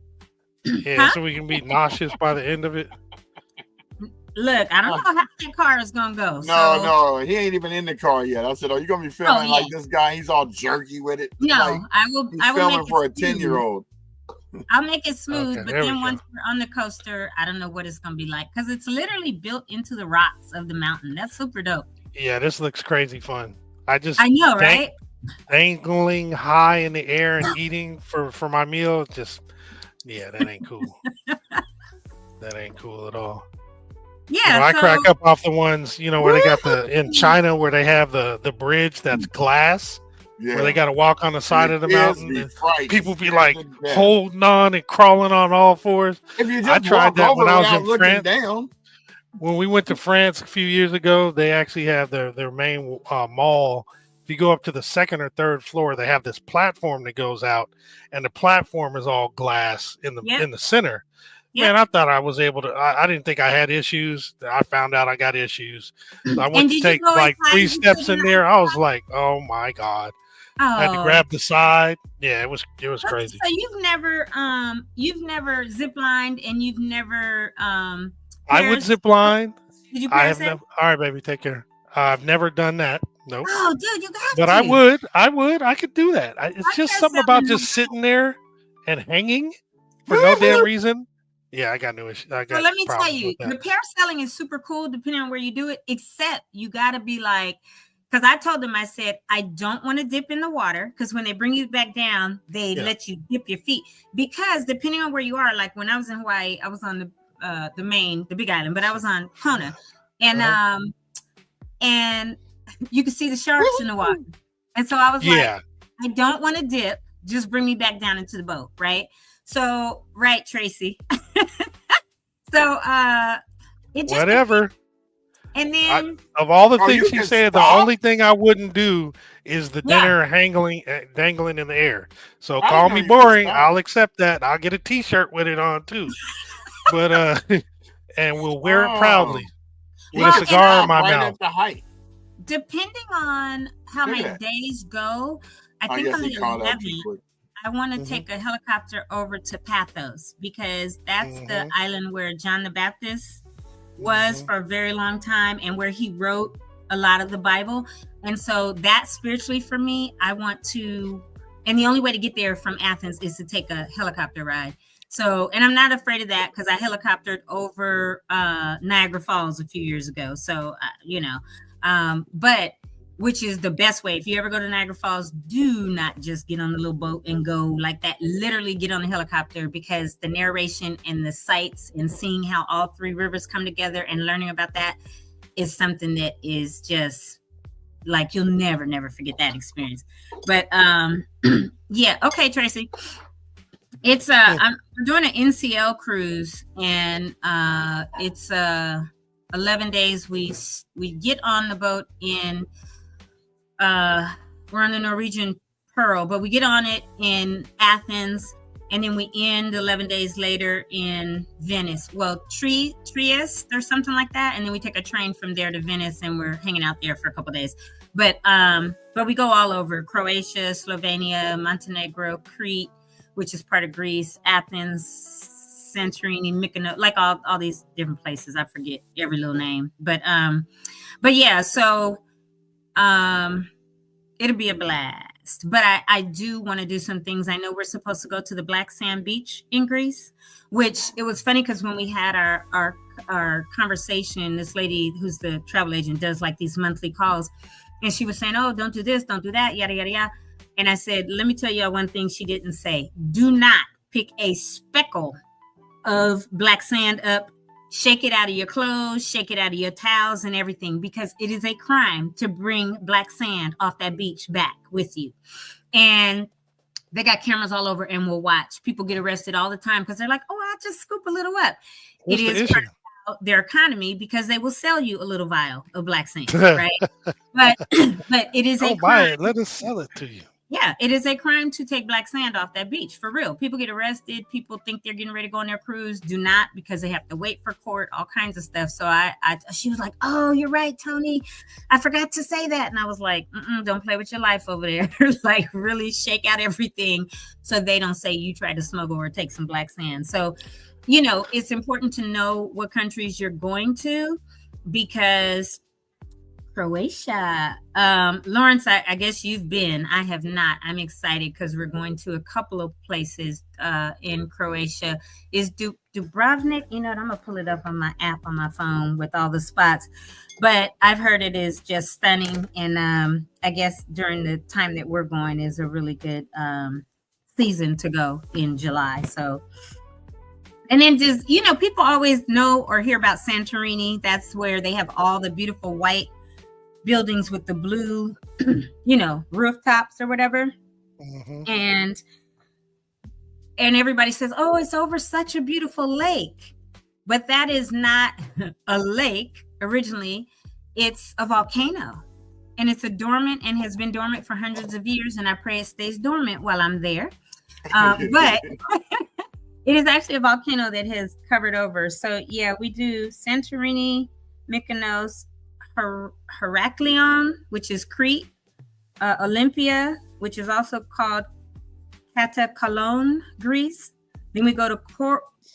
Yeah, so we can be nauseous by the end of it. Look, I don't know how that car is gonna go. No, he ain't even in the car yet. I said, "Oh, you gonna be filming like this guy? He's all jerky with it." No, like, I will. I will filming for a 10-year-old. I'll make it smooth, but then once we're on the coaster, I don't know what it's gonna be like because it's literally built into the rocks of the mountain. That's super dope. Yeah, this looks crazy fun. I know, right? Dangling high in the air and eating for my meal. That ain't cool. That ain't cool at all. Yeah, I crack up off the ones, where they got in China where they have the bridge that's glass, where they got to walk on the side of the mountain. And people be like holding on and crawling on all fours. I tried that when I was in France. Down. When we went to France a few years ago, they actually have their main mall. If you go up to the second or third floor, they have this platform that goes out, and the platform is all glass in the center. Man, I thought I was able to. I didn't think I had issues. I found out I got issues. So I went to take like 3 steps in there. I was like, oh my God. I had to grab the side. Yeah, it was crazy. So you've never zip lined and you've never I would zip line. Did you I have never. All right, baby, take care. I've never done that. Nope. Oh, dude, you have but to. I would. I could do that. It's just something about just sitting there and hanging for no damn reason. Yeah, I got no issue. So let me tell you, the parasailing is super cool depending on where you do it, except you got to be like, because I told them, I said, I don't want to dip in the water because when they bring you back down, they let you dip your feet. Because depending on where you are, like when I was in Hawaii, I was on the big island, but I was on Kona. And and you could see the sharks in the water. And so I was like, I don't want to dip. Just bring me back down into the boat, right? So, right, Tracy. So, it just whatever. And then of all the things she said, the only thing I wouldn't do is the dinner dangling in the air. So call me boring. I'll accept that. I'll get a T-shirt with it on too. But and we'll wear it proudly with a cigar in my mouth. Depending on how my days go, I think on the 11th, I want to take a helicopter over to Pathos because that's the island where John the Baptist was for a very long time and where he wrote a lot of the Bible. And so that spiritually for me, I want to, and the only way to get there from Athens is to take a helicopter ride. So, and I'm not afraid of that because I helicoptered over Niagara Falls a few years ago. So, but which is the best way. If you ever go to Niagara Falls, do not just get on the little boat and go like that. Literally get on the helicopter because the narration and the sights and seeing how all three rivers come together and learning about that is something that is just like, you'll never forget that experience. But yeah. Okay, Tracy. It's I'm doing an NCL cruise and it's 11 days. We get on the boat in we're on the Norwegian Pearl, but we get on it in Athens and then we end 11 days later in Venice. Well, Trieste or something like that. And then we take a train from there to Venice and we're hanging out there for a couple of days. But we go all over Croatia, Slovenia, Montenegro, Crete, which is part of Greece, Athens, Santorini, Mykonos, like all these different places. I forget every little name, but yeah, so it'll be a blast. But I do want to do some things. I know we're supposed to go to the Black Sand Beach in Greece, which it was funny because when we had our conversation, this lady who's the travel agent does like these monthly calls, and she was saying, "Oh, don't do this, don't do that, yada yada yada." And I said, let me tell you one thing she didn't say. Do not pick a speckle of black sand up, shake it out of your clothes, shake it out of your towels and everything, because it is a crime to bring black sand off that beach back with you. And they got cameras all over and will watch. People get arrested all the time because they're like, oh, I'll just scoop a little up. What's it is part of their economy because they will sell you a little vial of black sand, right? but it is a crime. Buy it. Let us sell it to you. Yeah, it is a crime to take black sand off that beach, for real. People get arrested. People think they're getting ready to go on their cruise. Do not, because they have to wait for court, all kinds of stuff. So she was like, oh, you're right, Tony. I forgot to say that. And I was like, don't play with your life over there. Like, really shake out everything so they don't say you tried to smuggle or take some black sand. So, it's important to know what countries you're going to, because Croatia. Lawrence, I guess you've been. I have not. I'm excited because we're going to a couple of places in Croatia. Is Dubrovnik? I'm going to pull it up on my app on my phone with all the spots. But I've heard it is just stunning. And I guess during the time that we're going is a really good season to go in July. So, and then just, people always know or hear about Santorini. That's where they have all the beautiful white buildings with the blue, rooftops or whatever. Mm-hmm. And everybody says, oh, it's over such a beautiful lake. But that is not a lake originally. It's a volcano. And it's dormant and has been dormant for hundreds of years. And I pray it stays dormant while I'm there. But it is actually a volcano that has covered over. So yeah, we do Santorini, Mykonos, Heraklion, which is Crete, Olympia, which is also called Catacolone, Greece. Then we go to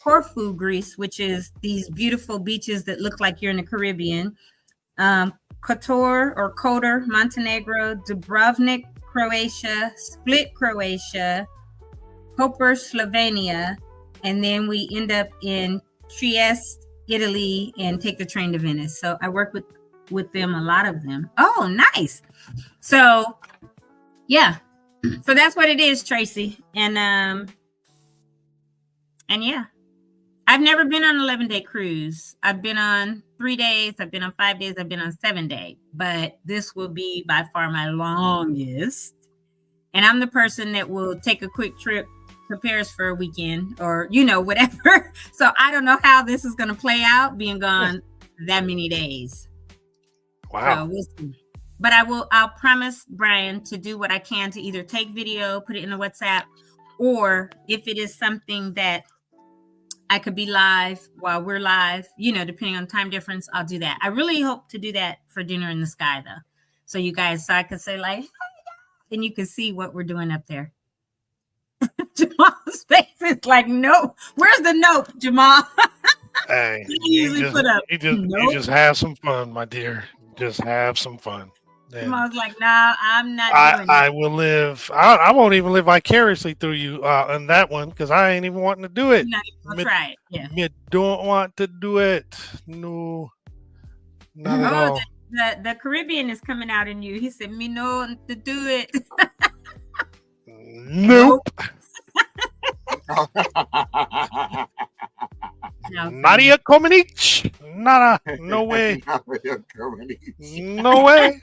Corfu, Greece, which is these beautiful beaches that look like you're in the Caribbean. Kotor, Montenegro, Dubrovnik, Croatia, Split, Croatia, Koper, Slovenia, and then we end up in Trieste, Italy, and take the train to Venice. So I work with them, a lot of them. Oh, nice. So yeah, so that's what it is, Tracy. And yeah, I've never been on an 11-day cruise. I've been on 3 days, I've been on 5 days, I've been on 7 days, but this will be by far my longest. And I'm the person that will take a quick trip to Paris for a weekend or, whatever. So I don't know how this is going to play out being gone that many days. Wow. So we'll see. But I'll promise Brian to do what I can to either take video, put it in the WhatsApp, or if it is something that I could be live while we're live, depending on time difference, I'll do that. I really hope to do that for Dinner in the Sky, though. So I could say like, and you can see what we're doing up there. Jamal's face is like, nope. Where's the nope, Jamal? Hey, you just have some fun, my dear. Just have some fun. Jamal's like, no, I'm not doing it. I will live. I won't even live vicariously through you on that one because I ain't even wanting to do it. Not even gonna try it. Yeah. Me don't want to do it. No, not at all. The Caribbean is coming out in you. He said, me no to do it. Nope. Nadia Comaneci. Nada. No way. No way.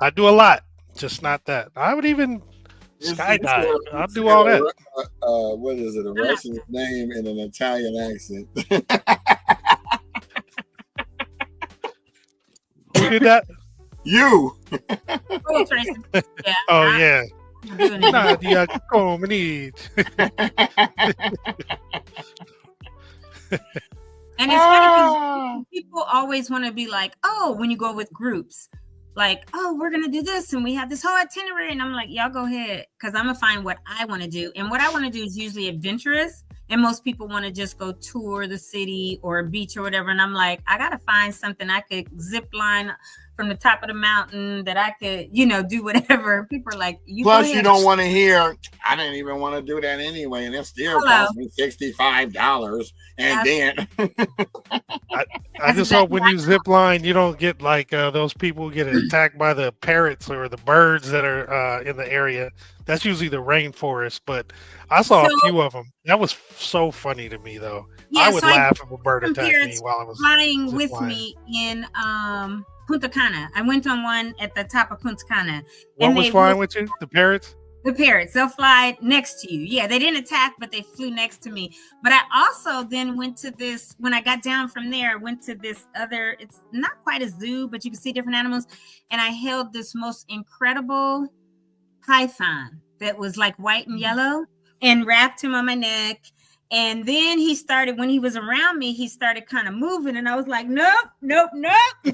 I do a lot, just not that. I would even skydive. I'll do all that. What is it? A Russian name in an Italian accent. Who did that? You. Oh, Tracy. Yeah. Oh, yeah. Nadia Comaneci. And it's funny because people always want to be like, oh, when you go with groups, like, oh, we're going to do this and we have this whole itinerary. And I'm like, y'all go ahead, because I'm going to find what I want to do. And what I want to do is usually adventurous. And most people want to just go tour the city or a beach or whatever. And I'm like, I got to find something I could zip line from the top of the mountain that I could, do whatever. People are like, plus you don't want to hear, I didn't even want to do that anyway. And it still cost me $65. And then I just hope when you zip line, you don't get like those people who get attacked by the parrots or the birds that are in the area. That's usually the rainforest, but I saw a few of them. That was so funny to me, though. Yeah, I would laugh if a bird attacked me while I was flying with me in Punta Cana. I went on one at the top of Punta Cana. What was flying with you? The parrots? The parrots. They'll fly next to you. Yeah, they didn't attack, but they flew next to me. But I also then went to this, when I got down from there, went to this other, it's not quite a zoo, but you can see different animals. And I held this most incredible python that was like white and yellow and wrapped him on my neck. And then he started, when he was around me, he started kind of moving. And I was like, nope,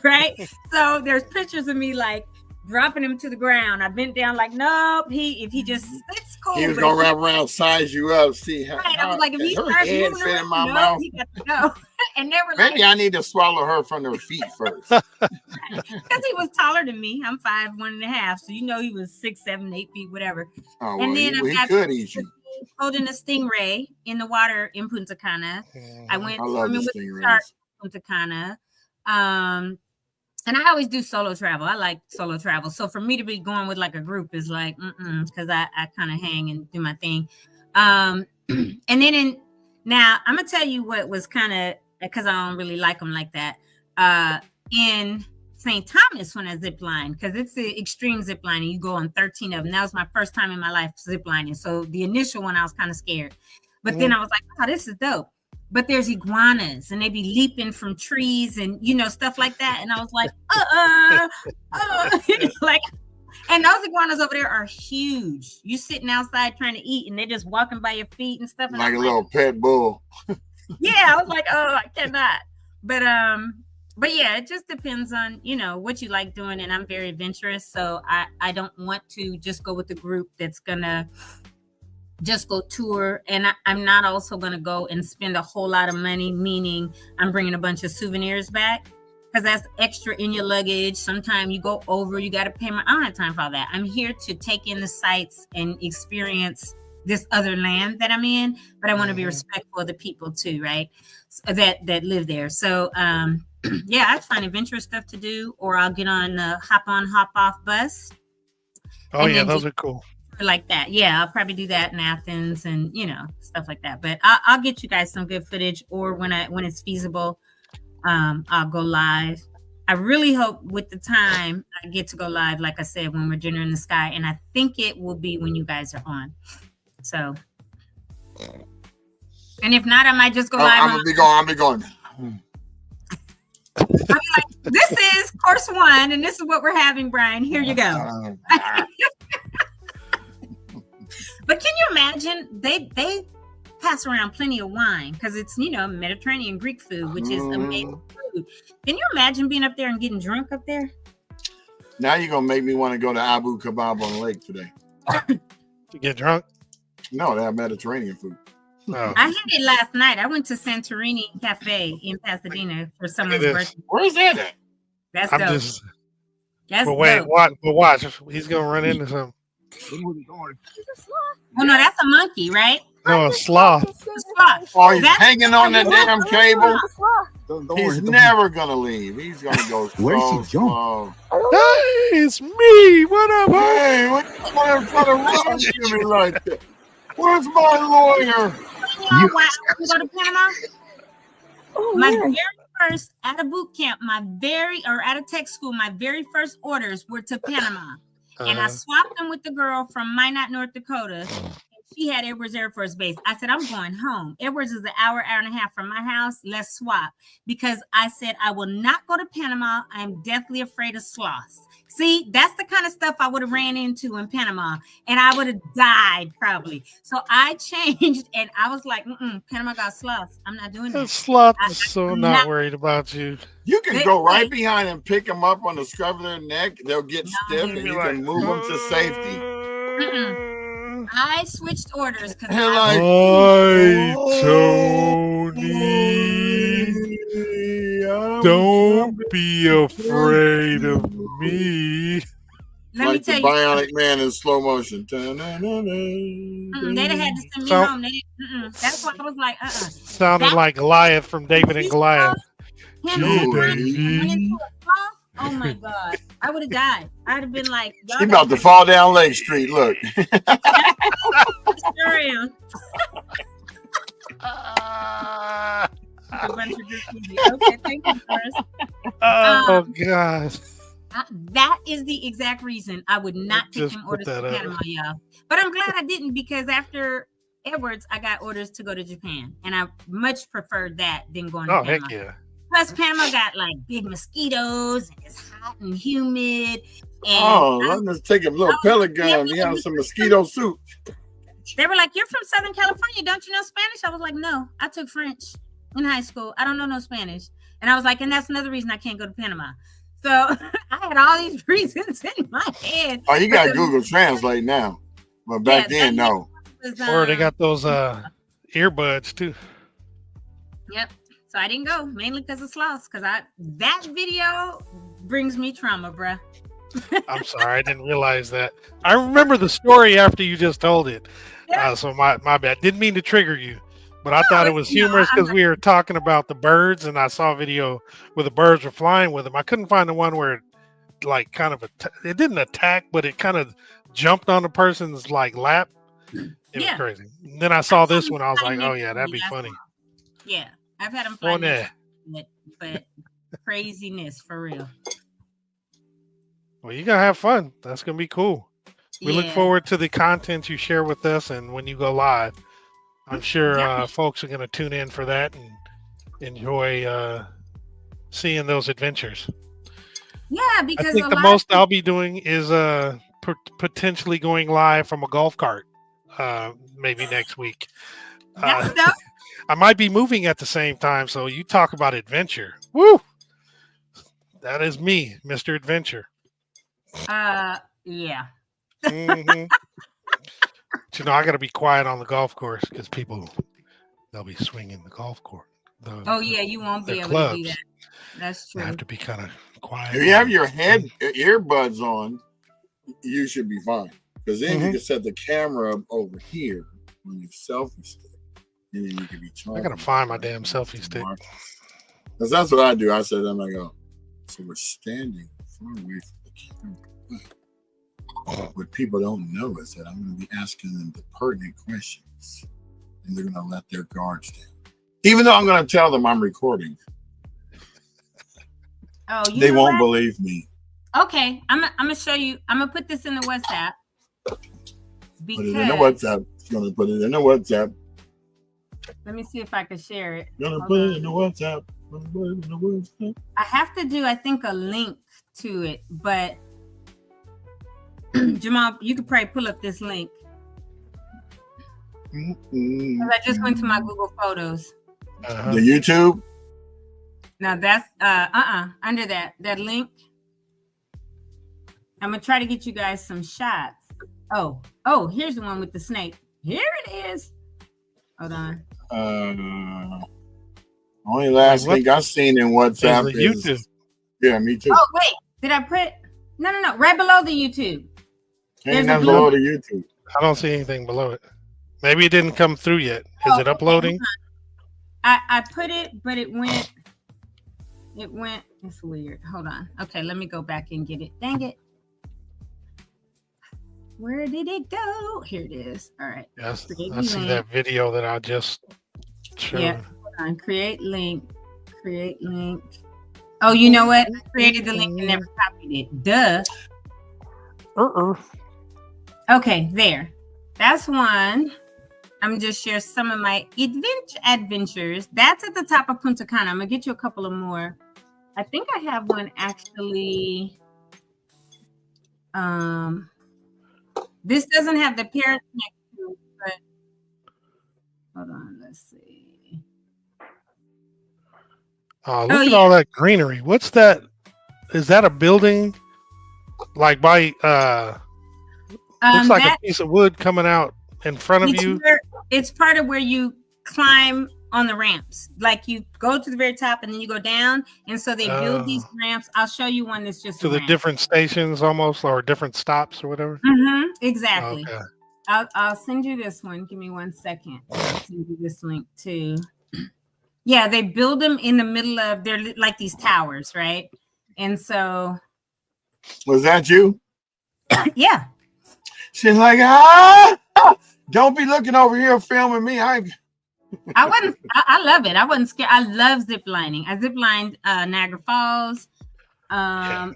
right? So there's pictures of me like dropping him to the ground. I bent down like, nope. It's cool. He was going to wrap around, size you up, see how. Right. I was like, if he starts moving around, in my mouth. He got to go. And they were maybe I need to swallow her from her feet first. Because he was taller than me. I'm 5'1.5". So he was 6, 7, 8 feet, whatever. Oh, well, he could eat you. Holding a stingray in the water in Punta Cana. I went swimming with the shark in Punta Cana. And I always do solo travel. I like solo travel. So for me to be going with like a group is like, because I kind of hang and do my thing. And then now I'm going to tell you what was kind of, because I don't really like them like that. In St. Thomas when I zip line, because it's the extreme zip line and you go on 13 of them. That was my first time in my life zip lining. So the initial one, I was kind of scared. But then I was like, oh, this is dope. But there's iguanas and they be leaping from trees and, stuff like that. And I was like, like, and those iguanas over there are huge. You sitting outside trying to eat and they're just walking by your feet and stuff. And like a little pit bull. Yeah, I was like, oh, I cannot. But But yeah, it just depends on, what you like doing. And I'm very adventurous. So I don't want to just go with a group that's going to just go tour. And I'm not also going to go and spend a whole lot of money, meaning I'm bringing a bunch of souvenirs back. Because that's extra in your luggage. Sometimes you go over, you got to pay. I don't have time for all that. I'm here to take in the sights and experience this other land that I'm in, but I want to be respectful of the people too, right? So that live there. So, yeah, I find adventurous stuff to do, or I'll get on the hop on, hop off bus. Oh yeah, those are cool. Like that, yeah, I'll probably do that in Athens and stuff like that. But I'll get you guys some good footage, or when it's feasible. I'll go live. I really hope with the time I get to go live, like I said, when we're Dinner in the Sky, and I think it will be when you guys are on. So, and if not, I might just go live. I'll be going. I'll be like, this is course 1, and this is what we're having, Brian. Here you go. But can you imagine they pass around plenty of wine because it's Mediterranean Greek food, which is amazing food. Can you imagine being up there and getting drunk up there? Now you're gonna make me want to go to Abu Kebab on the lake today. To get drunk? No, they have Mediterranean food. Oh. I had it last night. I went to Santorini Cafe in Pasadena for someone's birthday. Where's that at? That's I'm dope. That's dope. Watch. He's gonna run into something. Oh no, that's a monkey, right? No, a sloth. Oh, he's hanging on that damn cable. He's never gonna leave. He's gonna go slow. Hey, it's me. What up? Hey, what you trying to run to me like that? Where's my lawyer? You want to go to Panama? My very first at a boot camp, at a tech school, my very first orders were to Panama. And I swapped them with the girl from Minot, North Dakota. She had Edwards Air Force Base. I said, I'm going home. Edwards is an hour and a half from my house. Let's swap. Because I said, I will not go to Panama. I'm deathly afraid of sloths. See, that's the kind of stuff I would have ran into in Panama. And I would have died probably. So I changed and I was like, Panama got sloths. I'm not doing that. Sloth is so not worried about you. You can go right behind and pick them up on the scruff of their neck. They'll get stiff and you can move them to safety. I switched orders because Hi, Tony. Don't be afraid of me. Let me tell you, Bionic Man in slow motion. They'd have had to send me home. That's why I was like, Sounded like Goliath from David and Goliath. Oh my God. I would have died. I'd have been like, she about to fall down Lake Street. Look. Sure am. Okay, thank you, first. Oh, God. That is the exact reason I would not take them orders to Panama, y'all. But I'm glad I didn't, because after Edwards, I got orders to go to Japan. And I much preferred that than going to Panama. Heck yeah. Plus, Panama got like big mosquitoes, and it's hot and humid. And let's just take a little pellet gun. We have some mosquito soup. They were like, "You're from Southern California, don't you know Spanish?" I was like, "No, I took French in high school. I don't know no Spanish." And I was like, "And that's another reason I can't go to Panama." So I had all these reasons in my head. Oh, you got Google Translate now, but back then, no. Or they got those earbuds too. Yep. So I didn't go, mainly because of sloths. Because that video brings me trauma, bruh. I'm sorry, I didn't realize that. I remember the story after you just told it. Yeah. So my bad. Didn't mean to trigger you, but I thought it was humorous because we were talking about the birds, and I saw a video where the birds were flying with them. I couldn't find the one where it like kind of it didn't attack, but it kind of jumped on the person's like lap. It was crazy. And then I saw this one. I was like, oh yeah, that'd be funny. Yeah. I've had them fly there, but craziness for real. Well, you gotta have fun. That's gonna be cool. We look forward to the content you share with us, and when you go live, I'm sure folks are gonna tune in for that and enjoy seeing those adventures. Yeah, because I think the most I'll be doing is potentially going live from a golf cart, maybe next week. That's dope. I might be moving at the same time, so you talk about adventure. Woo! That is me, Mr. Adventure. Yeah. Mm-hmm. But, you know, I got to be quiet on the golf course because they'll be swinging the golf course. You won't be able clubs. to do that. That's true. I have to be kind of quiet. If you have your earbuds on, you should be fine. Because then you can set the camera up over here on your selfie stick. And then you can be talking. I got to find my damn selfie stick. Because that's what I do. I said, I'm like, oh, so we're standing far away from the camera. What people don't know is that I'm going to be asking them the pertinent questions. And they're going to let their guards down. Even though I'm going to tell them I'm recording. Oh, they won't believe me. Okay, I'm going to show you. I'm going to put this in the WhatsApp. Put it in the WhatsApp. She's going to put it in the WhatsApp. Let me see if I can share it. Going to put it in the WhatsApp. I have to do, I think, a link to it. But, Jamal, you could probably pull up this link. I just went to my Google Photos. The YouTube? Now that's under that link. I'm gonna try to get you guys some shots. Oh, here's the one with the snake. Here it is. Hold on. Only last thing I've seen in WhatsApp is YouTube. Yeah, me too. Oh wait, did I put? No, right below the YouTube. Ain't nothing below the YouTube. I don't see anything below it. Maybe it didn't come through yet. Is it uploading? I put it, but it went. It's weird. Hold on. Okay, let me go back and get it. Dang it. Where did it go? Here it is. All right. Yes, I see that video that I just showed. Yeah. Hold on. Create link. Oh, you know what? I created the link and never copied it. Duh. Okay, there. That's one. I'm just share some of my adventures. That's at the top of Punta Cana. I'm gonna get you a couple of more. I think I have one actually. This doesn't have the parents next to it, but hold on, let's see. Look at all that greenery. What's that? Is that a building? Like by looks like a piece of wood coming out in front of you. It's part of where you climb on the ramps. Like you go to the very top and then you go down. And so they build these ramps. I'll show you one that's just to the different stations almost, or different stops or whatever. Mm-hmm, exactly. Okay. I'll send you this one. Give me 1 second. I'll send you this link too. Yeah, they build them in the middle of, they're like these towers, right? And so. Was that you? Yeah. She's like, don't be looking over here filming me. I love it. I wasn't scared. I love zip lining. I zip lined Niagara Falls. Let's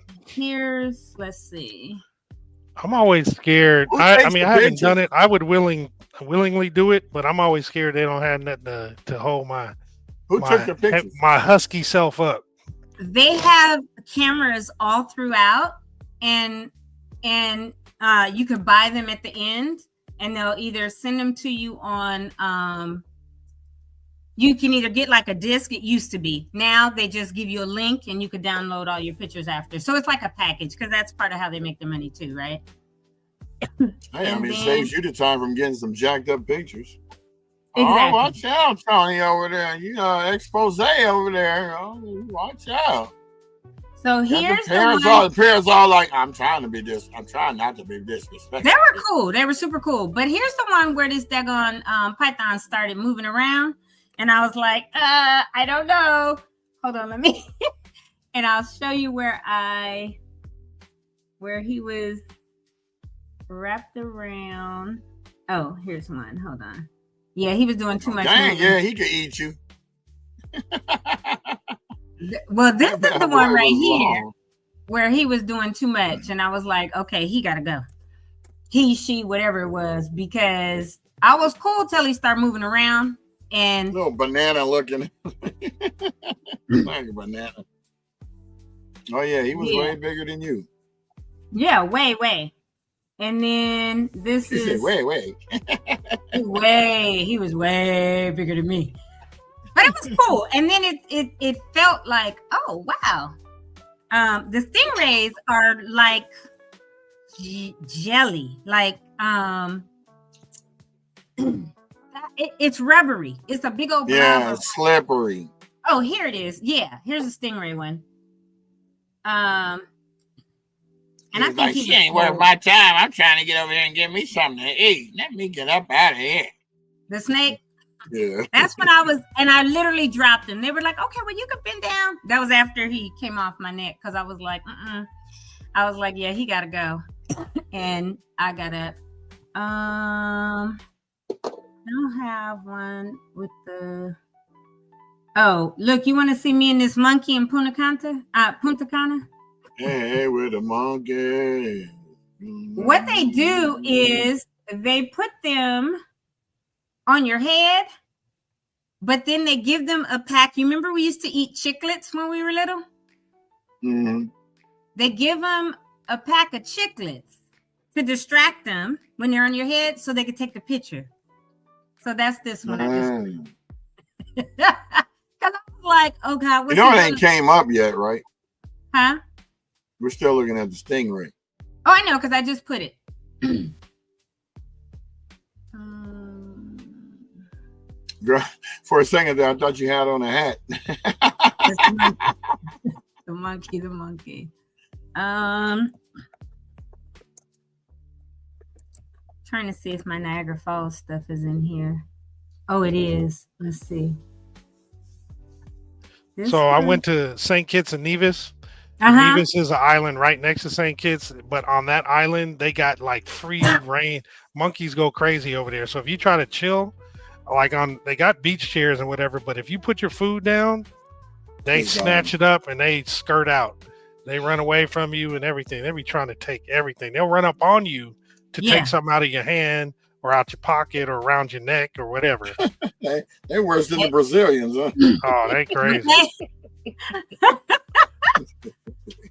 see. I'm always scared. I mean, I haven't done it. I would willingly do it, but I'm always scared they don't have nothing to hold my husky self up. They have cameras all throughout, and you can buy them at the end, and they'll either send them to you on. You can either get like a disc. It used to be. Now they just give you a link, and you could download all your pictures after. So it's like a package, because that's part of how they make the money too, right? It saves you the time from getting some jacked up pictures. Exactly. Oh, watch out, Tony, over there. You know, expose over there. Oh, watch out. So here's the parents all like, I'm trying not to be disrespectful. They were cool. They were super cool. But here's the one where this daggone python started moving around. And I was like, I don't know. Hold on, let me. And I'll show you where he was wrapped around. Oh, here's one. Hold on. Yeah, he was doing too much. Dang, yeah, he could eat you. Well, this is the one right here where he was doing too much. And I was like, okay, he got to go. He, she, whatever it was, because I was cool till he started moving around. And little banana looking. Like a banana. Oh, yeah, he was way bigger than you. Yeah, way. And then this is. Said, way. He was way bigger than me. But it was cool. And then it felt like, oh, wow. The stingrays are like jelly, like it's rubbery. It's a big old blob. Slippery. Oh, here it is. Yeah, here's a stingray one. And I think she ain't worth my time. I'm trying to get over here and get me something to eat. Let me get up out of here. The snake. Yeah. That's when I was, and I literally dropped him. They were like, okay, well, you could bend down. That was after he came off my neck because I was like, I was like, yeah, he got to go. And I got up. I don't have one with the. Oh, look, you want to see me and this monkey in Punta Cana? Hey, with a monkey. What they do is they put them on your head, but then they give them a pack. You remember we used to eat chiclets when we were little? Mm-hmm. They give them a pack of chiclets to distract them when they're on your head so they can take the picture. So that's this one. I just because I was like, oh God, what's it ain't came up yet, right? Huh? We're still looking at the stingray. Oh, I know, because I just put it. Girl, for a second there, I thought you had on a hat. The monkey. Trying to see if my Niagara Falls stuff is in here. Oh, it is. Let's see. I went to St. Kitts and Nevis. Nevis is an island right next to St. Kitts, but on that island, they got like free reign. Monkeys go crazy over there. So if you try to chill, they got beach chairs and whatever, but if you put your food down, they snatch it up and they skirt out. They run away from you and everything. They be trying to take everything. They'll run up on you to take something out of your hand or out your pocket or around your neck or whatever. They're worse than the Brazilians, huh? Oh, they crazy.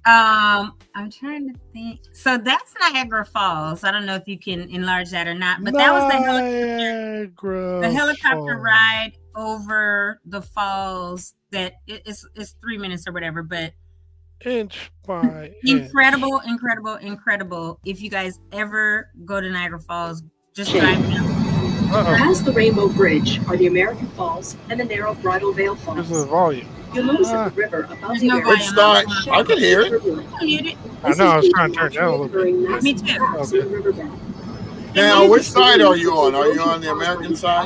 I'm trying to think. So that's Niagara Falls. I don't know if you can enlarge that or not, but that was the helicopter ride over the falls. That it's 3 minutes or whatever, but inch by incredible. If you guys ever go to Niagara Falls, just drive down. Past the Rainbow Bridge are the American Falls and the narrow Bridal Veil Falls. This is the volume. You'll notice that the river above the Which side? I can hear it. I know, I was trying to turn it down a little bit. Me too. Okay. Now, which side are you on? Are you on the American side?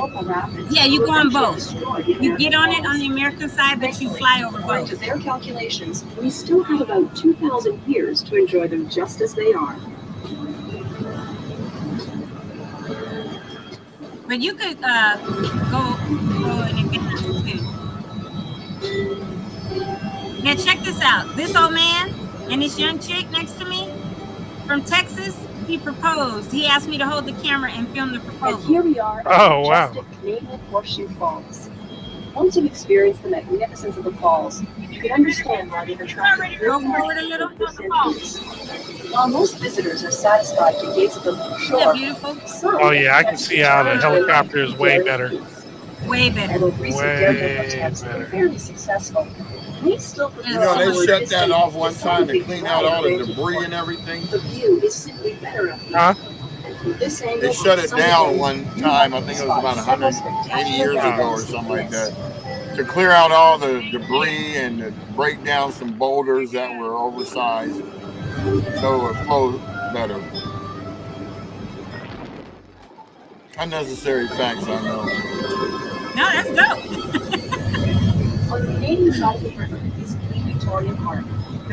Yeah, you go on both. You get on it on the American side, but you fly over both. To their calculations, we still have about 2,000 years to enjoy them just as they are. But you could go in advance too. Now check this out. This old man and this young chick next to me from Texas, he proposed. He asked me to hold the camera and film the proposal. And here we are at the majestic Canadian Horseshoe Falls. Once you've experienced the magnificence of the falls, you can understand why they've attracted go forward a little. While most visitors are satisfied to gaze at them from shore, isn't that beautiful? Oh yeah, I can see how the helicopter is way better. Way better. Fairly successful. They shut that off one time to clean out all the debris and everything. The view is simply better up here. Huh? They shut it down one time, I think it was about 180 years ago or something like that, to clear out all the debris and to break down some boulders that were oversized so it flowed better. Unnecessary facts, I know. No, that's dope. On the Canadian side of the river is Queen Victoria Park.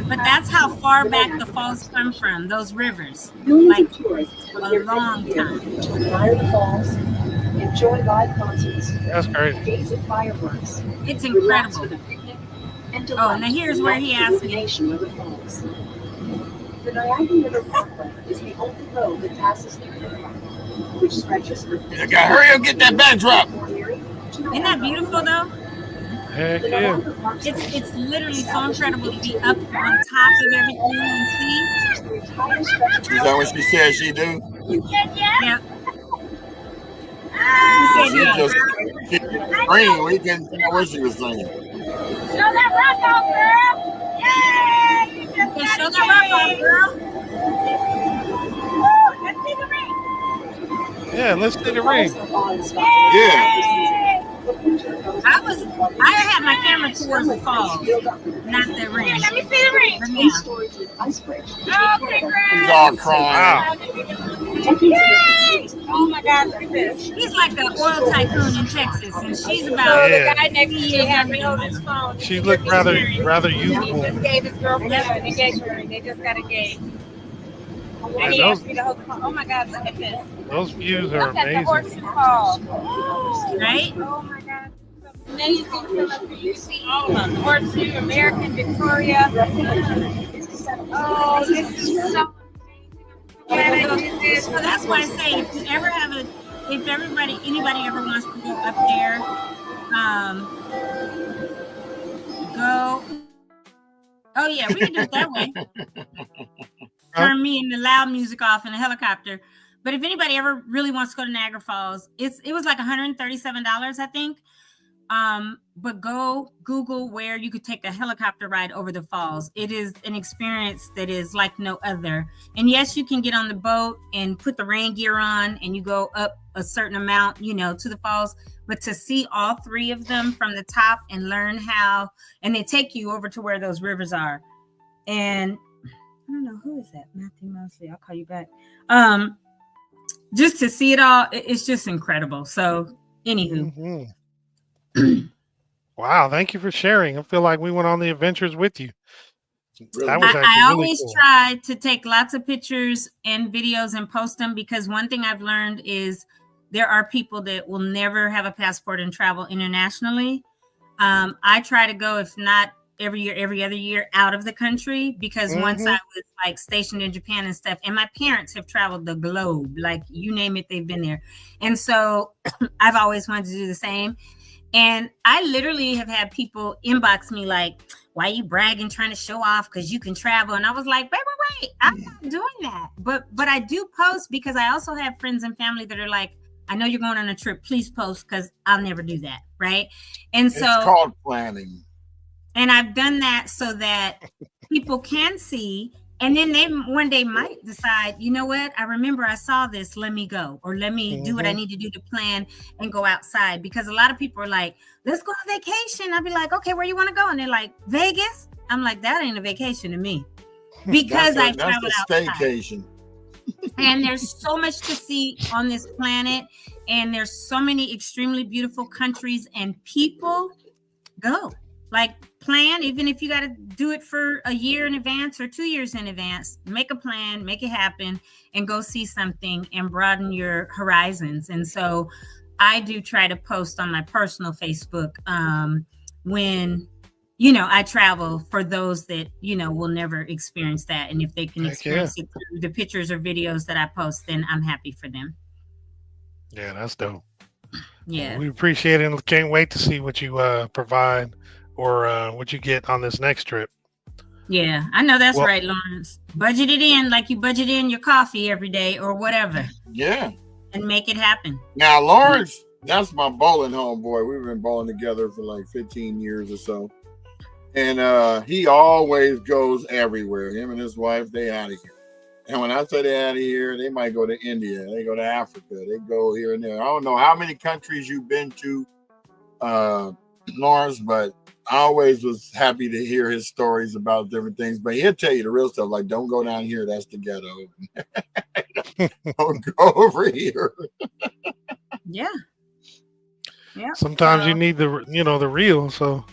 But that's how far back the falls come from, those rivers. Millions of tourists come a here long every year time. to admire the falls, enjoy live concerts, That's great. gaze at fireworks, It's relax incredible. with a picnic, and Oh, delight now here's in where the he asked me. illumination of the falls. The Niagara River Parkway is the only road that passes through the park, which stretches from You gotta hurry up, get that backdrop. Isn't that beautiful though? Heck yeah. It's literally so incredible to be up on top of everything and see. Is that what she said she do? Yeah. She just screamed. We can tell what she was saying. Show that rock out, girl! Yay! You Show that rock off, girl. Let's see the ring. Yeah, let's see the ring. Yeah. I had my camera towards the fall, not the ring. Here, let me see the ring. Okay, He's all crying. Oh my God, look at this. He's like an oil tycoon in Texas, and she's about Yeah. the guy next to you had me on his phone. She looked rather youthful. He just gave his girlfriend an engagement. They just got engaged. And he asked me to hold the phone. Oh my God, look at this. Those views are Look at the amazing. horse call. Right? Oh my God. Amazing. You see all of them. Horseshoe, American, Victoria. Oh, this is so amazing. So that's why I say if you ever have a, if anybody ever wants to go up there, go. Oh yeah, we can do it that way. Turn me and the loud music off in a helicopter. But if anybody ever really wants to go to Niagara Falls, it was like $137, I think. But go Google where you could take a helicopter ride over the falls. It is an experience that is like no other. And yes, you can get on the boat and put the rain gear on and you go up a certain amount, to the falls. But to see all three of them from the top and learn how, and they take you over to where those rivers are. And I don't know, who is that? Matthew Mosley. I'll call you back. Just to see it all, it's just incredible. So, anywho. Mm-hmm. Wow, thank you for sharing. I feel like we went on the adventures with you. That was actually I really always cool. try to take lots of pictures and videos and post them, because one thing I've learned is there are people that will never have a passport and travel internationally. I try to go, if not every year, every other year, out of the country, because once I was like stationed in Japan and stuff, and my parents have traveled the globe, like you name it, they've been there. And so I've always wanted to do the same. And I literally have had people inbox me like, why are you bragging, trying to show off because you can travel? And I was like, wait, I'm not doing that. But I do post, because I also have friends and family that are like, I know you're going on a trip, please post, because I'll never do that, right? And so it's called planning. And I've done that so that people can see, and then they one day might decide, you know what, I remember I saw this, let me go, or let me do what I need to do to plan and go outside. Because a lot of people are like, let's go on vacation. I'll be like, okay, where you want to go? And they're like, Vegas. I'm like, that ain't a vacation to me, because I've traveled outside. Staycation. And there's so much to see on this planet, and there's so many extremely beautiful countries and people. Go. Like, plan, even if you got to do it for a year in advance or 2 years in advance, make a plan, make it happen, and go see something and broaden your horizons. And so I do try to post on my personal Facebook when, I travel, for those that, will never experience that. And if they can experience it through the pictures or videos that I post, then I'm happy for them. Yeah, that's dope. Yeah. We appreciate it and can't wait to see what you provide or what you get on this next trip. Yeah, I know that's right, Lawrence. Budget it in like you budget in your coffee every day or whatever. Yeah. And make it happen. Now, Lawrence, that's my bowling homeboy. We've been bowling together for like 15 years or so. And he always goes everywhere. Him and his wife, they out of here. And when I say they out of here, they might go to India. They go to Africa. They go here and there. I don't know how many countries you've been to, Lawrence, but I always was happy to hear his stories about different things. But he'll tell you the real stuff, like, don't go down here. That's the ghetto. Don't go over here. Yeah. Yeah. Sometimes you need the real, so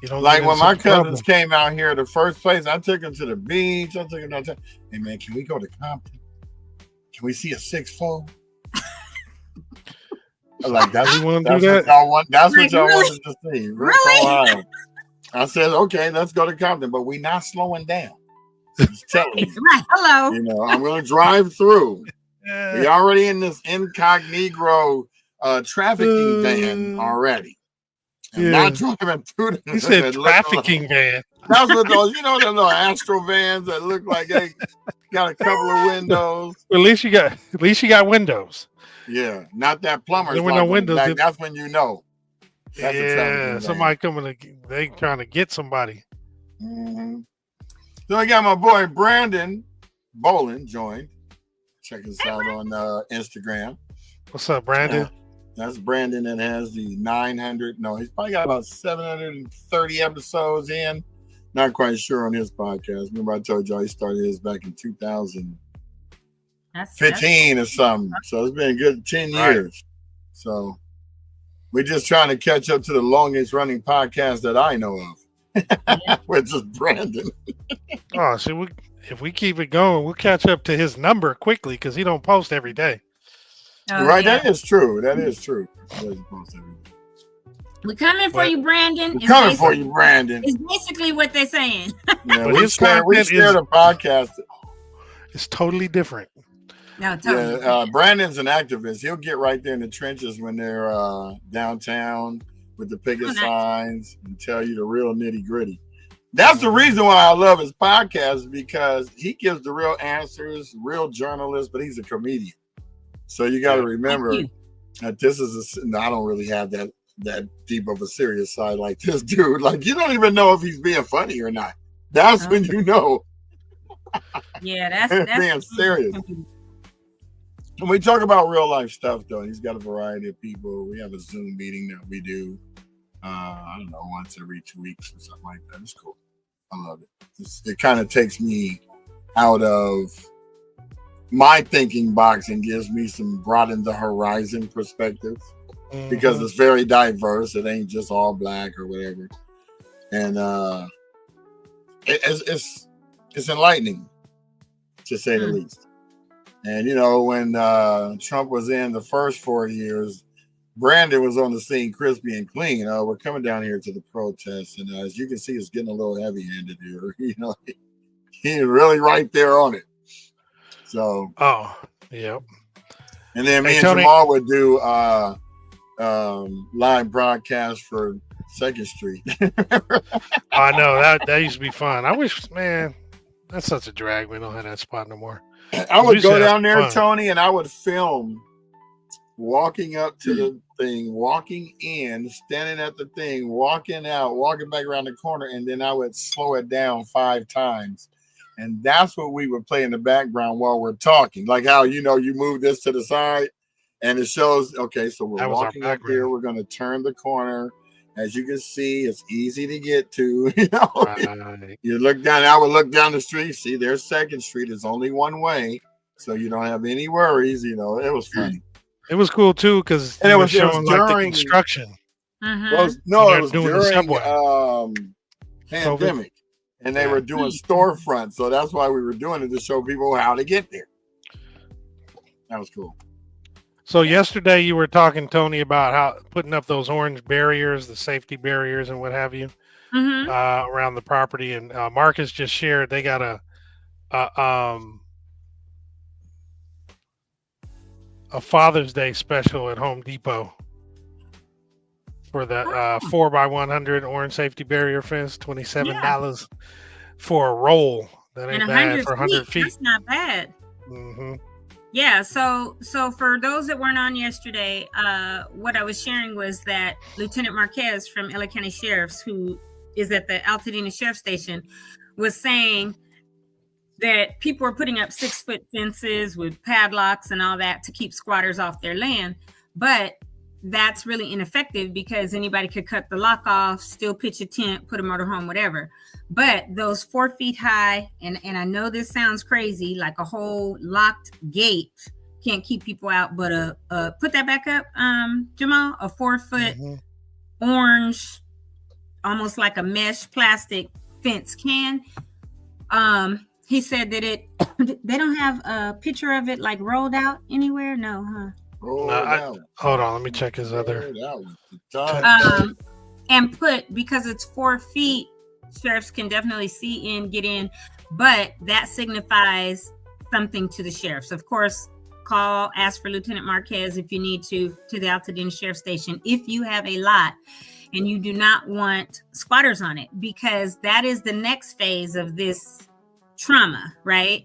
you don't. Like when my cousins came out here, the first place I took them to the beach. I took them out. Hey man, can we go to Compton? Can we see a 6-4? Like that's what y'all want. That's what y'all wanted to see. Really? I said, okay, let's go to Compton, but we're not slowing down. Just telling you. Right. Hello. I'm going to drive through. We already in this incognito trafficking van already. I'm not driving through. He said trafficking van. That's what those, the little Astro vans that look like they got a couple of windows. Well, at least you got windows. Yeah, not that plumber's. There were no windows. That's when you know. That's somebody coming. They trying to get somebody. Mm-hmm. So I got my boy Brandon Bolin joined. Check us out on Instagram. What's up, Brandon? That's Brandon that has the 900. No, he's probably got about 730 episodes in. Not quite sure on his podcast. Remember I told y'all he started his back in 2015 or something. So it's been a good 10 years. So we're just trying to catch up to the longest running podcast that I know of. Which is Brandon. Oh, so if we keep it going, we'll catch up to his number quickly because he don't post every day. Right, yeah. That is true. That is true. He doesn't post every day. We're coming for you, Brandon. We're coming for you, Brandon. It's basically what they're saying. Yeah, we share the podcast. It's totally different. No, totally. Yeah, Brandon's an activist. He'll get right there in the trenches when they're downtown with the picket signs and tell you the real nitty gritty. That's the reason why I love his podcast, because he gives the real answers, real journalist, but he's a comedian. So you got to remember that this is I don't really have that deep of a serious side like this dude. Like, you don't even know if he's being funny or not. That's when you know. Yeah, that's being serious. When we talk about real life stuff, though, he's got a variety of people. We have a Zoom meeting that we do. I don't know, once every 2 weeks or something like that. It's cool. I love it. It kind of takes me out of my thinking box and gives me some broaden the horizon perspective, because it's very diverse. It ain't just all black or whatever. And it's enlightening, to say the least. And, you know, when Trump was in the first 4 years, Brandon was on the scene crispy and clean. We're coming down here to the protests, and as you can see, it's getting a little heavy-handed here. You know, he's really right there on it. So, yep. And then me and Tony, Jamal would do live broadcast for 2nd Street. I know that used to be fun. I wish, man, that's such a drag. We don't have that spot no more. I would go down there, Tony, and I would film walking up to the thing, walking in, standing at the thing, walking out, walking back around the corner, and then I would slow it down 5 times. And that's what we would play in the background while we're talking. Like how, you know, you move this to the side and it shows, okay, so we're walking up here, we're going to turn the corner. As you can see, it's easy to get to. You know, you look down, I would look down the street, see there's 2nd Street, it's only one way, so you don't have any worries. You know, it was funny. It was cool too, because it was showing like the construction. It was during pandemic, and they were doing storefronts, so that's why we were doing it, to show people how to get there. That was cool. So yesterday you were talking, Tony, about how putting up those orange barriers, the safety barriers and what have you, around the property. And Marcus just shared they got a Father's Day special at Home Depot for the 4x100 orange safety barrier fence, $27 for a roll. That ain't bad for 100 feet. That's not bad. Yeah, so for those that weren't on yesterday, what I was sharing was that Lieutenant Marquez from LA County Sheriff's, who is at the Altadena Sheriff Station, was saying that people are putting up 6-foot fences with padlocks and all that to keep squatters off their land. But that's really ineffective because anybody could cut the lock off, still pitch a tent, put a motorhome, whatever. But those 4 feet high, and I know this sounds crazy, like a whole locked gate can't keep people out, but put that back up, Jamal, a 4-foot orange, almost like a mesh plastic fence can. He said that they don't have a picture of it like rolled out anywhere. No, huh? Hold on, let me check his other. And because it's 4 feet, sheriffs can definitely see in, get in, but that signifies something to the sheriffs. Of course, ask for Lieutenant Marquez if you need to the Altadena Sheriff Station if you have a lot and you do not want squatters on it, because that is the next phase of this trauma, right?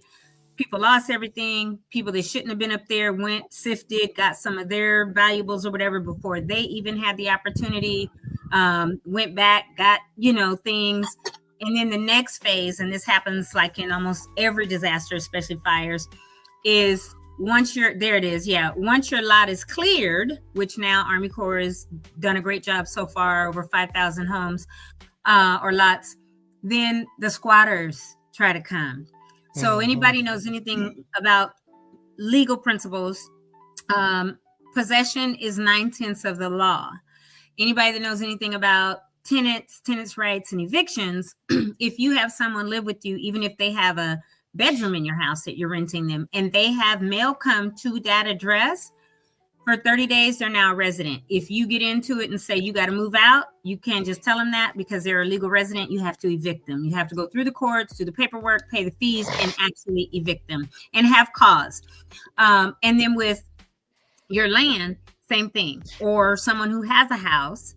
People lost everything. People that shouldn't have been up there went, sifted, got some of their valuables or whatever before they even had the opportunity, went back, got, things. And then the next phase, and this happens like in almost every disaster, especially fires, is once your lot is cleared, which now Army Corps has done a great job so far, over 5,000 homes or lots, then the squatters try to come. So anybody knows anything about legal principles, possession is 9/10 of the law. Anybody that knows anything about tenants' rights and evictions, if you have someone live with you, even if they have a bedroom in your house that you're renting them, and they have mail come to that address, for 30 days, they're now a resident. If you get into it and say you got to move out, you can't just tell them that because they're a legal resident. You have to evict them. You have to go through the courts, do the paperwork, pay the fees, and actually evict them and have cause. And then with your land, same thing. Or someone who has a house,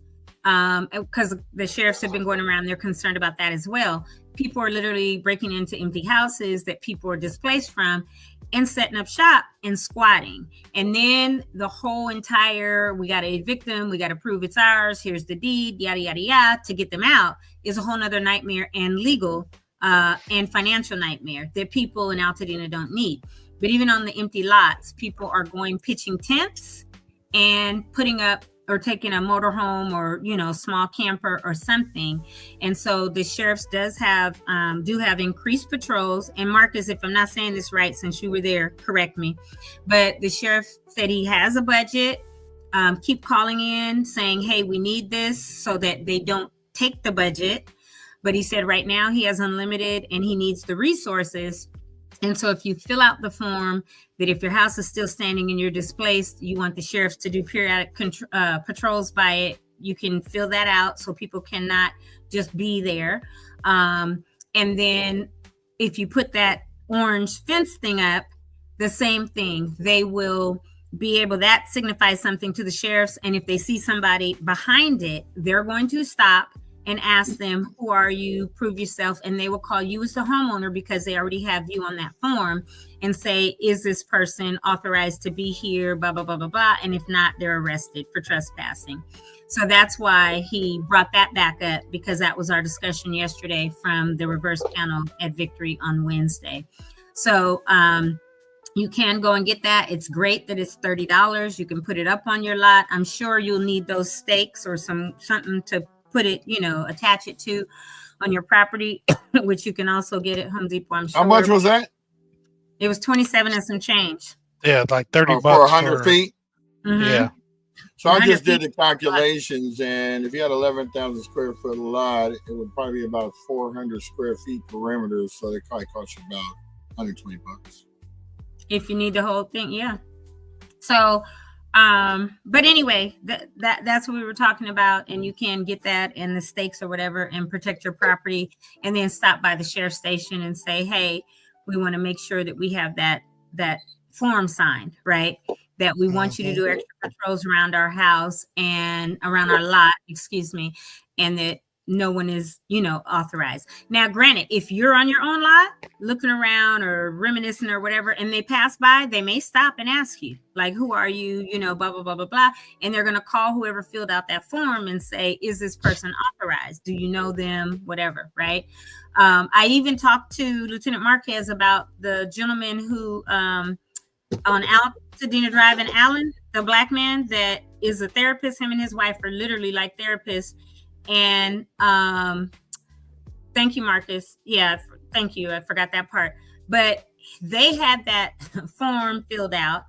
because the sheriffs have been going around, they're concerned about that as well. People are literally breaking into empty houses that people are displaced from and setting up shop and squatting. And then the whole entire, we got to evict them, we got to prove it's ours, here's the deed, yada, yada, yada, to get them out is a whole nother nightmare and legal and financial nightmare that people in Altadena don't need. But even on the empty lots, people are pitching tents and putting up or taking a motorhome or, small camper or something. And so the sheriffs do have increased patrols. And Marcus, if I'm not saying this right, since you were there, correct me. But the sheriff said he has a budget. Keep calling in saying, hey, we need this, so that they don't take the budget. But he said right now he has unlimited and he needs the resources. And so if you fill out the form that if your house is still standing and you're displaced, you want the sheriffs to do periodic patrols by it, you can fill that out so people cannot just be there. And then if you put that orange fence thing up, the same thing, they will be able, that signifies something to the sheriffs. And if they see somebody behind it, they're going to stop and ask them, who are you? Prove yourself. And they will call you as the homeowner because they already have you on that form and say, is this person authorized to be here? Blah, blah, blah, blah, blah. And if not, they're arrested for trespassing. So that's why he brought that back up, because that was our discussion yesterday from the reverse panel at Victory on Wednesday. So you can go and get that. It's great that it's $30. You can put it up on your lot. I'm sure you'll need those stakes or something to put it, attach it to on your property, which you can also get at Home Depot, I'm sure. How much was that? It was 27 and some change. Yeah, like 30 bucks for 100 feet. Mm-hmm. Yeah. So I just did the calculations, and if you had 11,000 square foot lot, it would probably be about 400 square feet perimeter. So they probably cost you about 120 bucks. If you need the whole thing, yeah. So, but anyway, that's what we were talking about, and you can get that and the stakes or whatever and protect your property, and then stop by the sheriff's station and say, hey, we want to make sure that we have that form signed, right? That we want you to do extra patrols around our house and around our lot, and that no one is, authorized. Now, granted, if you're on your own lot, looking around or reminiscing or whatever, and they pass by, they may stop and ask you, like, who are you, blah, blah, blah, blah, blah. And they're going to call whoever filled out that form and say, is this person authorized? Do you know them? Whatever, right? I even talked to Lieutenant Marquez about the gentleman who, on Altadena Drive in Allen, the black man that is a therapist. Him and his wife are literally like therapists. And thank you, Marcus. Yeah, thank you. I forgot that part. But they had that form filled out.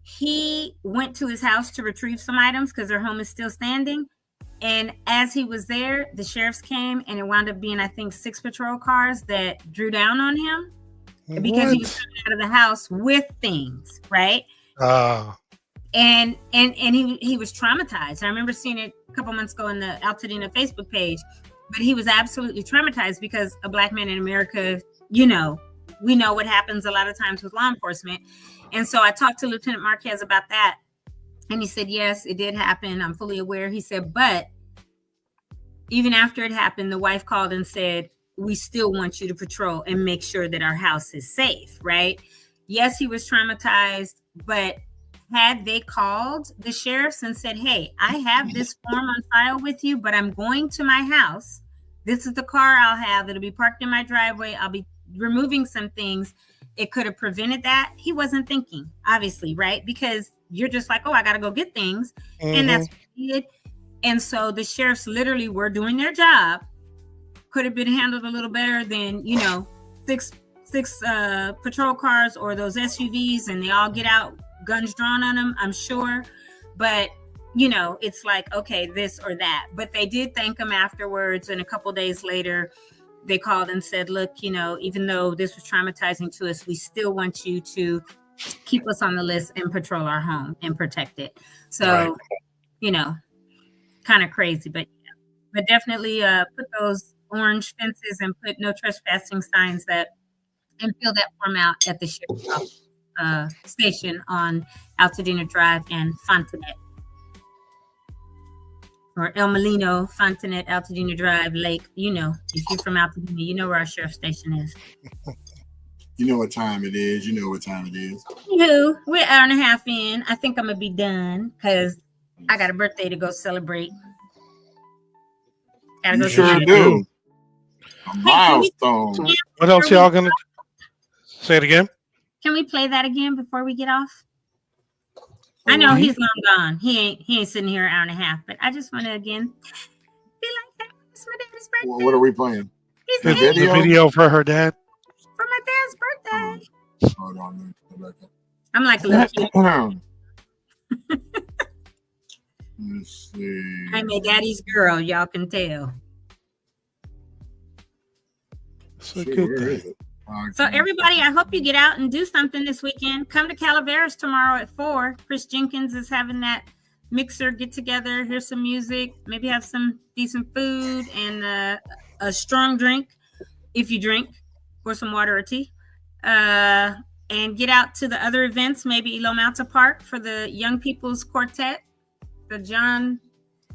He went to his house to retrieve some items because their home is still standing. And as he was there, the sheriffs came, and it wound up being, I think, 6 patrol cars that drew down on him because he was coming out of the house with things, right? And he was traumatized. I remember seeing it a couple months ago in the Altadena Facebook page, but he was absolutely traumatized because a black man in America, we know what happens a lot of times with law enforcement. And so I talked to Lieutenant Marquez about that, and he said, yes, it did happen. I'm fully aware. He said, but even after it happened, the wife called and said, we still want you to patrol and make sure that our house is safe, right? Yes, he was traumatized, but had they called the sheriffs and said, hey, I have this form on file with you, but I'm going to my house This is the car I'll have. It'll be parked in my driveway. I'll be removing some things. It could have prevented that. He wasn't thinking, obviously, right? Because you're just like, oh, I got to go get things. And that's what he did. And so the sheriffs literally were doing their job. Could have been handled a little better than, six patrol cars or those SUVs, and they all get out, guns drawn on them, I'm sure. But, it's like, okay, this or that. But they did thank him afterwards. And a couple days later, they called and said, look, even though this was traumatizing to us, we still want you to keep us on the list and patrol our home and protect it. So, kind of crazy, but definitely put those orange fences and put no trespassing signs and fill that form out at the sheriff's station on Altadena Drive and Fontanet. Or El Molino, Fontanet, Altadena Drive, Lake. If you're from Altadena, you know where our sheriff station is. You know what time it is. Anywho, we're an hour and a half in. I think I'm going to be done because I got a birthday to go celebrate. Gotta go sure do. A milestone. What else y'all going to say it again? Can we play that again before we get off? I know he's long gone. He ain't sitting here an hour and a half, but I just want to again be like, it's my dad's birthday. Well, what are we playing? The video for her dad? For my dad's birthday. Hold on. I'm like a little kid. Let's see. I'm a daddy's girl, y'all can tell. So good thing. So everybody, I hope you get out and do something this weekend. Come to Calaveras tomorrow at 4. Chris Jenkins is having that mixer get together. Hear some music, maybe have some decent food and a strong drink if you drink, or some water or tea. And get out to the other events, maybe Elo Malta Park for the Young People's Quartet, the John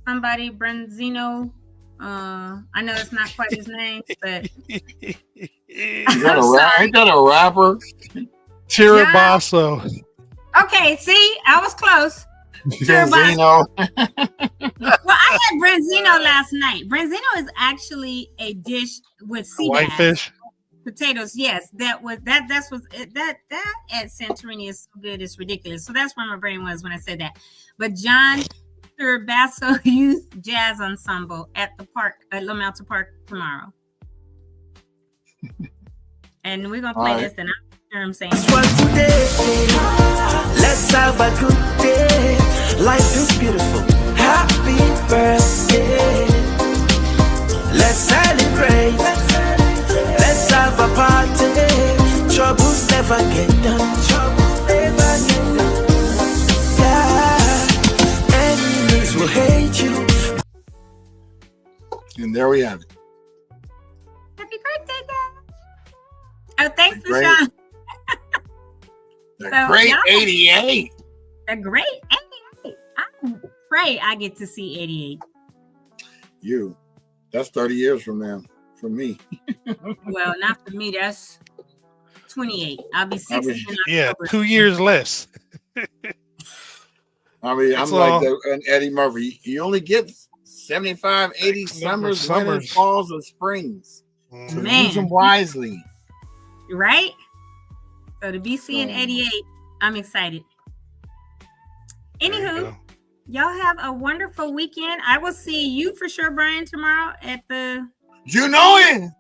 somebody Brenzino. I know it's not quite his name, but ain't that a rapper? Chiribasso. Okay, see, I was close. Brenzino. Well, I had Brenzino last night. Brenzino is actually a dish with sea whitefish, potatoes. Yes, that at Santorini is so good, it's ridiculous. So that's where my brain was when I said that. But John Basso Youth Jazz Ensemble at the park at La Malta Park tomorrow. And we're gonna play this, and I'm saying let's have a good day. Life is beautiful. Happy birthday. Let's celebrate. Let's have a party. Troubles never get done. Will hate you. And there we have it. Happy birthday, guys. Oh, thanks, Sean. The great 88. The great 88. I pray I get to see 88. That's 30 years from now, from me. Well, not for me. That's 28. I'll be 60 in October. Yeah, 2 years less. I'm like Eddie Murphy. You only get 75, 80 summers, winters, falls, and springs. So use them wisely. Right? So to be seeing 88, I'm excited. Anywho, y'all have a wonderful weekend. I will see you for sure, Brian, tomorrow at the... You know it!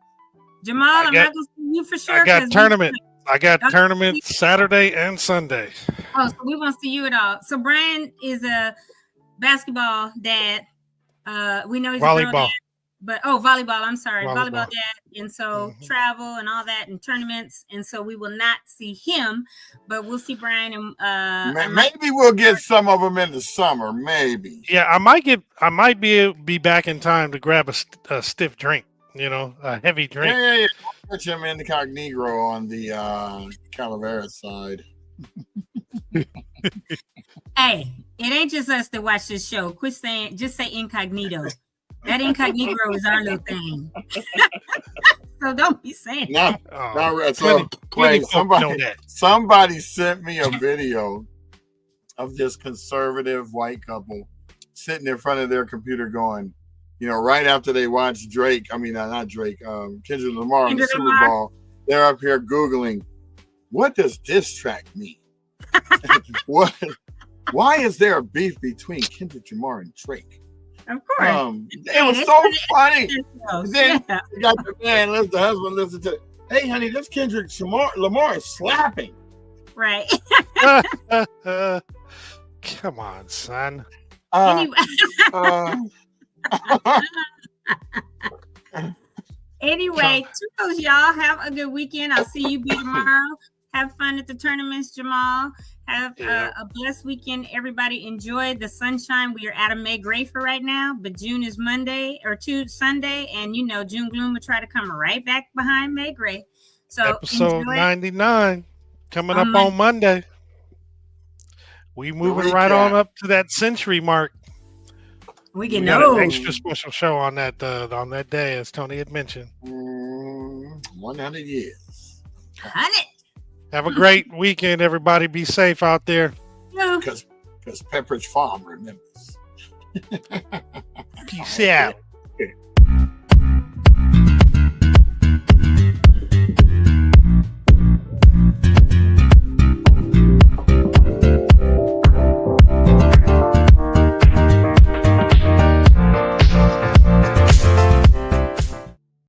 Jamal, I'm not going to see you for sure. I got tournament. I got tournaments Saturday and Sunday. Oh, so we won't see you at all. So Brian is a basketball dad. We know he's volleyball. A girl dad, but volleyball. I'm sorry, volleyball dad. And so travel and all that and tournaments. And so we will not see him, but we'll see Brian. And maybe we'll get some of them in the summer. Maybe. Yeah, I might be back in time to grab a stiff drink. A heavy drink. Yeah. I'll put him in the Incognito on the Calaveras side. Hey, it ain't just us that watch this show. Quit saying, just say incognito. That incognito is our little thing. So don't be saying that. Somebody sent me a video of this conservative white couple sitting in front of their computer going, right after they watched Drake, I mean, not Drake, Kendrick Lamar in the Super Bowl, they're up here Googling, what does diss track mean? Why is there a beef between Kendrick Lamar and Drake? Of course. It was so funny. Then you got the husband listen to, hey, honey, this Kendrick Lamar is slapping. Right. Come on, son. Anyway, toodles, y'all. Have a good weekend. I'll see you tomorrow. Have fun at the tournaments, Jamal. Have a blessed weekend. Everybody enjoy the sunshine. We are out of May Gray for right now, but June is Sunday, and June gloom will try to come right back behind May Gray. So episode 99 coming up on Monday. We moving right on up to that century mark. We get an extra special show on that day, as Tony had mentioned. 100 years. 100. Have a great weekend, everybody. Be safe out there. Because Pepperidge Farm remembers. Peace out.